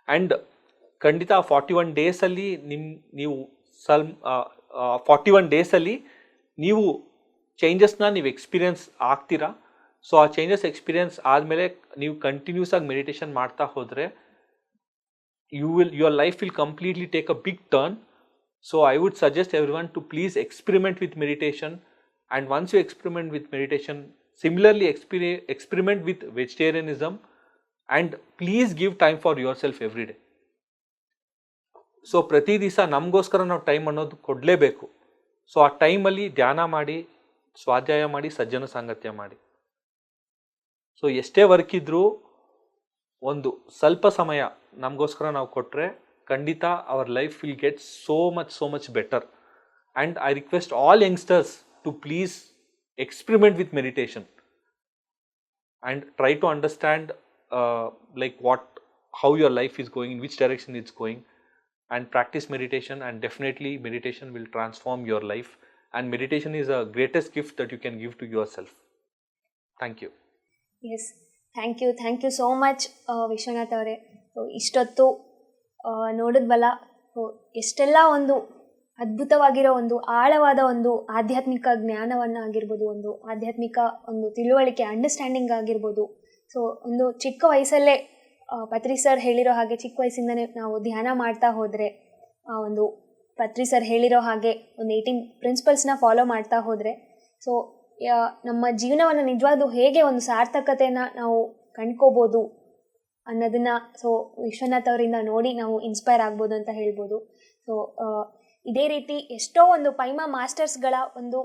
ಆ್ಯಂಡ್ ಖಂಡಿತ 41 daysಲ್ಲಿ ನೀವು 41 daysಲ್ಲಿ ನೀವು ಚೇಂಜಸ್ನ ನೀವು ಎಕ್ಸ್ಪೀರಿಯನ್ಸ್ ಆಗ್ತೀರಾ. ಸೊ ಆ ಚೇಂಜಸ್ ಎಕ್ಸ್ಪೀರಿಯನ್ಸ್ ಆದಮೇಲೆ ನೀವು ಕಂಟಿನ್ಯೂಸ್ ಆಗಿ ಮೆಡಿಟೇಷನ್ ಮಾಡ್ತಾ ಹೋದರೆ your life will completely take a big turn. So I would suggest everyone to please experiment with meditation. And once you experiment with meditation, similarly experiment with vegetarianism, and please give time for yourself every day. So ಪ್ರತಿ ದಿವಸ ನಮಗೋಸ್ಕರ ನಾವು time ಅನ್ನೋದು ಕೊಡಲೇಬೇಕು. So ಆ ಟೈಮಲ್ಲಿ ಧ್ಯಾನ ಮಾಡಿ, ಸ್ವಾಧ್ಯಾಯ ಮಾಡಿ, ಸಜ್ಜನ ಸಾಂಗತ್ಯ ಮಾಡಿ. ಸೊ ಎಷ್ಟೇ ವರ್ಕ್ ಇದ್ರೂ ಒಂದು ಸ್ವಲ್ಪ ಸಮಯ ನಮಗೋಸ್ಕರ ನಾವು ಕೊಟ್ಟರೆ ಖಂಡಿತ our life will get so much better. And I request all youngsters to please experiment with meditation and try to understand like how your life is going, in which direction it's going, and practice meditation, and definitely meditation will transform your life, and meditation is the greatest gift that you can give to yourself. Thank you. Yes, thank you so much Vishwanath ಅವರೇ. ಇಷ್ಟೊತ್ತು ನೋಡಿದ್ವಲ್ಲ, ಎಷ್ಟೆಲ್ಲ ಒಂದು ಅದ್ಭುತವಾಗಿರೋ ಒಂದು ಆಳವಾದ ಒಂದು ಆಧ್ಯಾತ್ಮಿಕ ಜ್ಞಾನವನ್ನು ಆಗಿರ್ಬೋದು, ಒಂದು ಆಧ್ಯಾತ್ಮಿಕ ಒಂದು ತಿಳುವಳಿಕೆ, ಅಂಡರ್ಸ್ಟ್ಯಾಂಡಿಂಗ್ ಆಗಿರ್ಬೋದು. ಸೊ ಒಂದು ಚಿಕ್ಕ ವಯಸ್ಸಲ್ಲೇ ಪತ್ರಿ ಸರ್ ಹೇಳಿರೋ ಹಾಗೆ ಚಿಕ್ಕ ವಯಸ್ಸಿಂದನೇ ನಾವು ಧ್ಯಾನ ಮಾಡ್ತಾ ಹೋದರೆ, ಒಂದು ಪತ್ರಿ ಸರ್ ಹೇಳಿರೋ ಹಾಗೆ ಒಂದು 18 ಪ್ರಿನ್ಸಿಪಲ್ಸ್ನ ಫಾಲೋ ಮಾಡ್ತಾ ಹೋದರೆ, ಸೊ ನಮ್ಮ ಜೀವನವನ್ನು ನಿಜವಾದ ಹೇಗೆ ಒಂದು ಸಾರ್ಥಕತೆಯನ್ನು ನಾವು ಕಂಡ್ಕೋಬೋದು ಅನ್ನೋದನ್ನು ಸೊ ವಿಶ್ವನಾಥ್ ಅವರಿಂದ ನೋಡಿ ನಾವು ಇನ್ಸ್ಪೈರ್ ಆಗ್ಬೋದು ಅಂತ ಹೇಳ್ಬೋದು. ಸೊ ಇದೇ ರೀತಿ ಎಷ್ಟೋ ಒಂದು ಪೈಮಾ ಮಾಸ್ಟರ್ಸ್ಗಳ ಒಂದು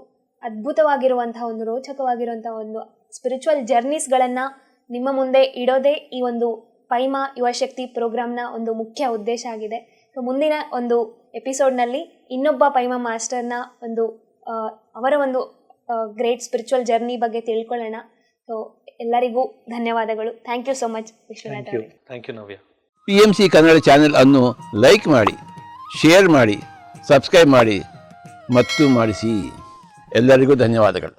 ಅದ್ಭುತವಾಗಿರುವಂಥ ಒಂದು ರೋಚಕವಾಗಿರುವಂಥ ಒಂದು ಸ್ಪಿರಿಚುವಲ್ ಜರ್ನೀಸ್ಗಳನ್ನು ನಿಮ್ಮ ಮುಂದೆ ಇಡೋದೇ ಈ ಒಂದು ಪೈಮಾ ಯುವಶಕ್ತಿ ಪ್ರೋಗ್ರಾಮ್ನ ಒಂದು ಮುಖ್ಯ ಉದ್ದೇಶ ಆಗಿದೆ. ಸೊ ಮುಂದಿನ ಒಂದು ಎಪಿಸೋಡ್ನಲ್ಲಿ ಇನ್ನೊಬ್ಬ ಪೈಮಾ ಮಾಸ್ಟರ್ನ ಒಂದು ಅವರ ಒಂದು ಗ್ರೇಟ್ ಸ್ಪಿರಿಚುವಲ್ ಜರ್ನಿ ಬಗ್ಗೆ ತಿಳ್ಕೊಳ್ಳೋಣ. ಸೊ ಎಲ್ಲರಿಗೂ ಧನ್ಯವಾದಗಳು. Thank you so much Vishwanath ಅವರೇ. Thank you Navya. PMC Kannada channel ಅನ್ನು ಲೈಕ್ ಮಾಡಿ, ಶೇರ್ ಮಾಡಿ, ಸಬ್ಸ್ಕ್ರೈಬ್ ಮಾಡಿ ಮತ್ತು ಮಾಡಿಸಿ. ಎಲ್ಲರಿಗೂ ಧನ್ಯವಾದಗಳು.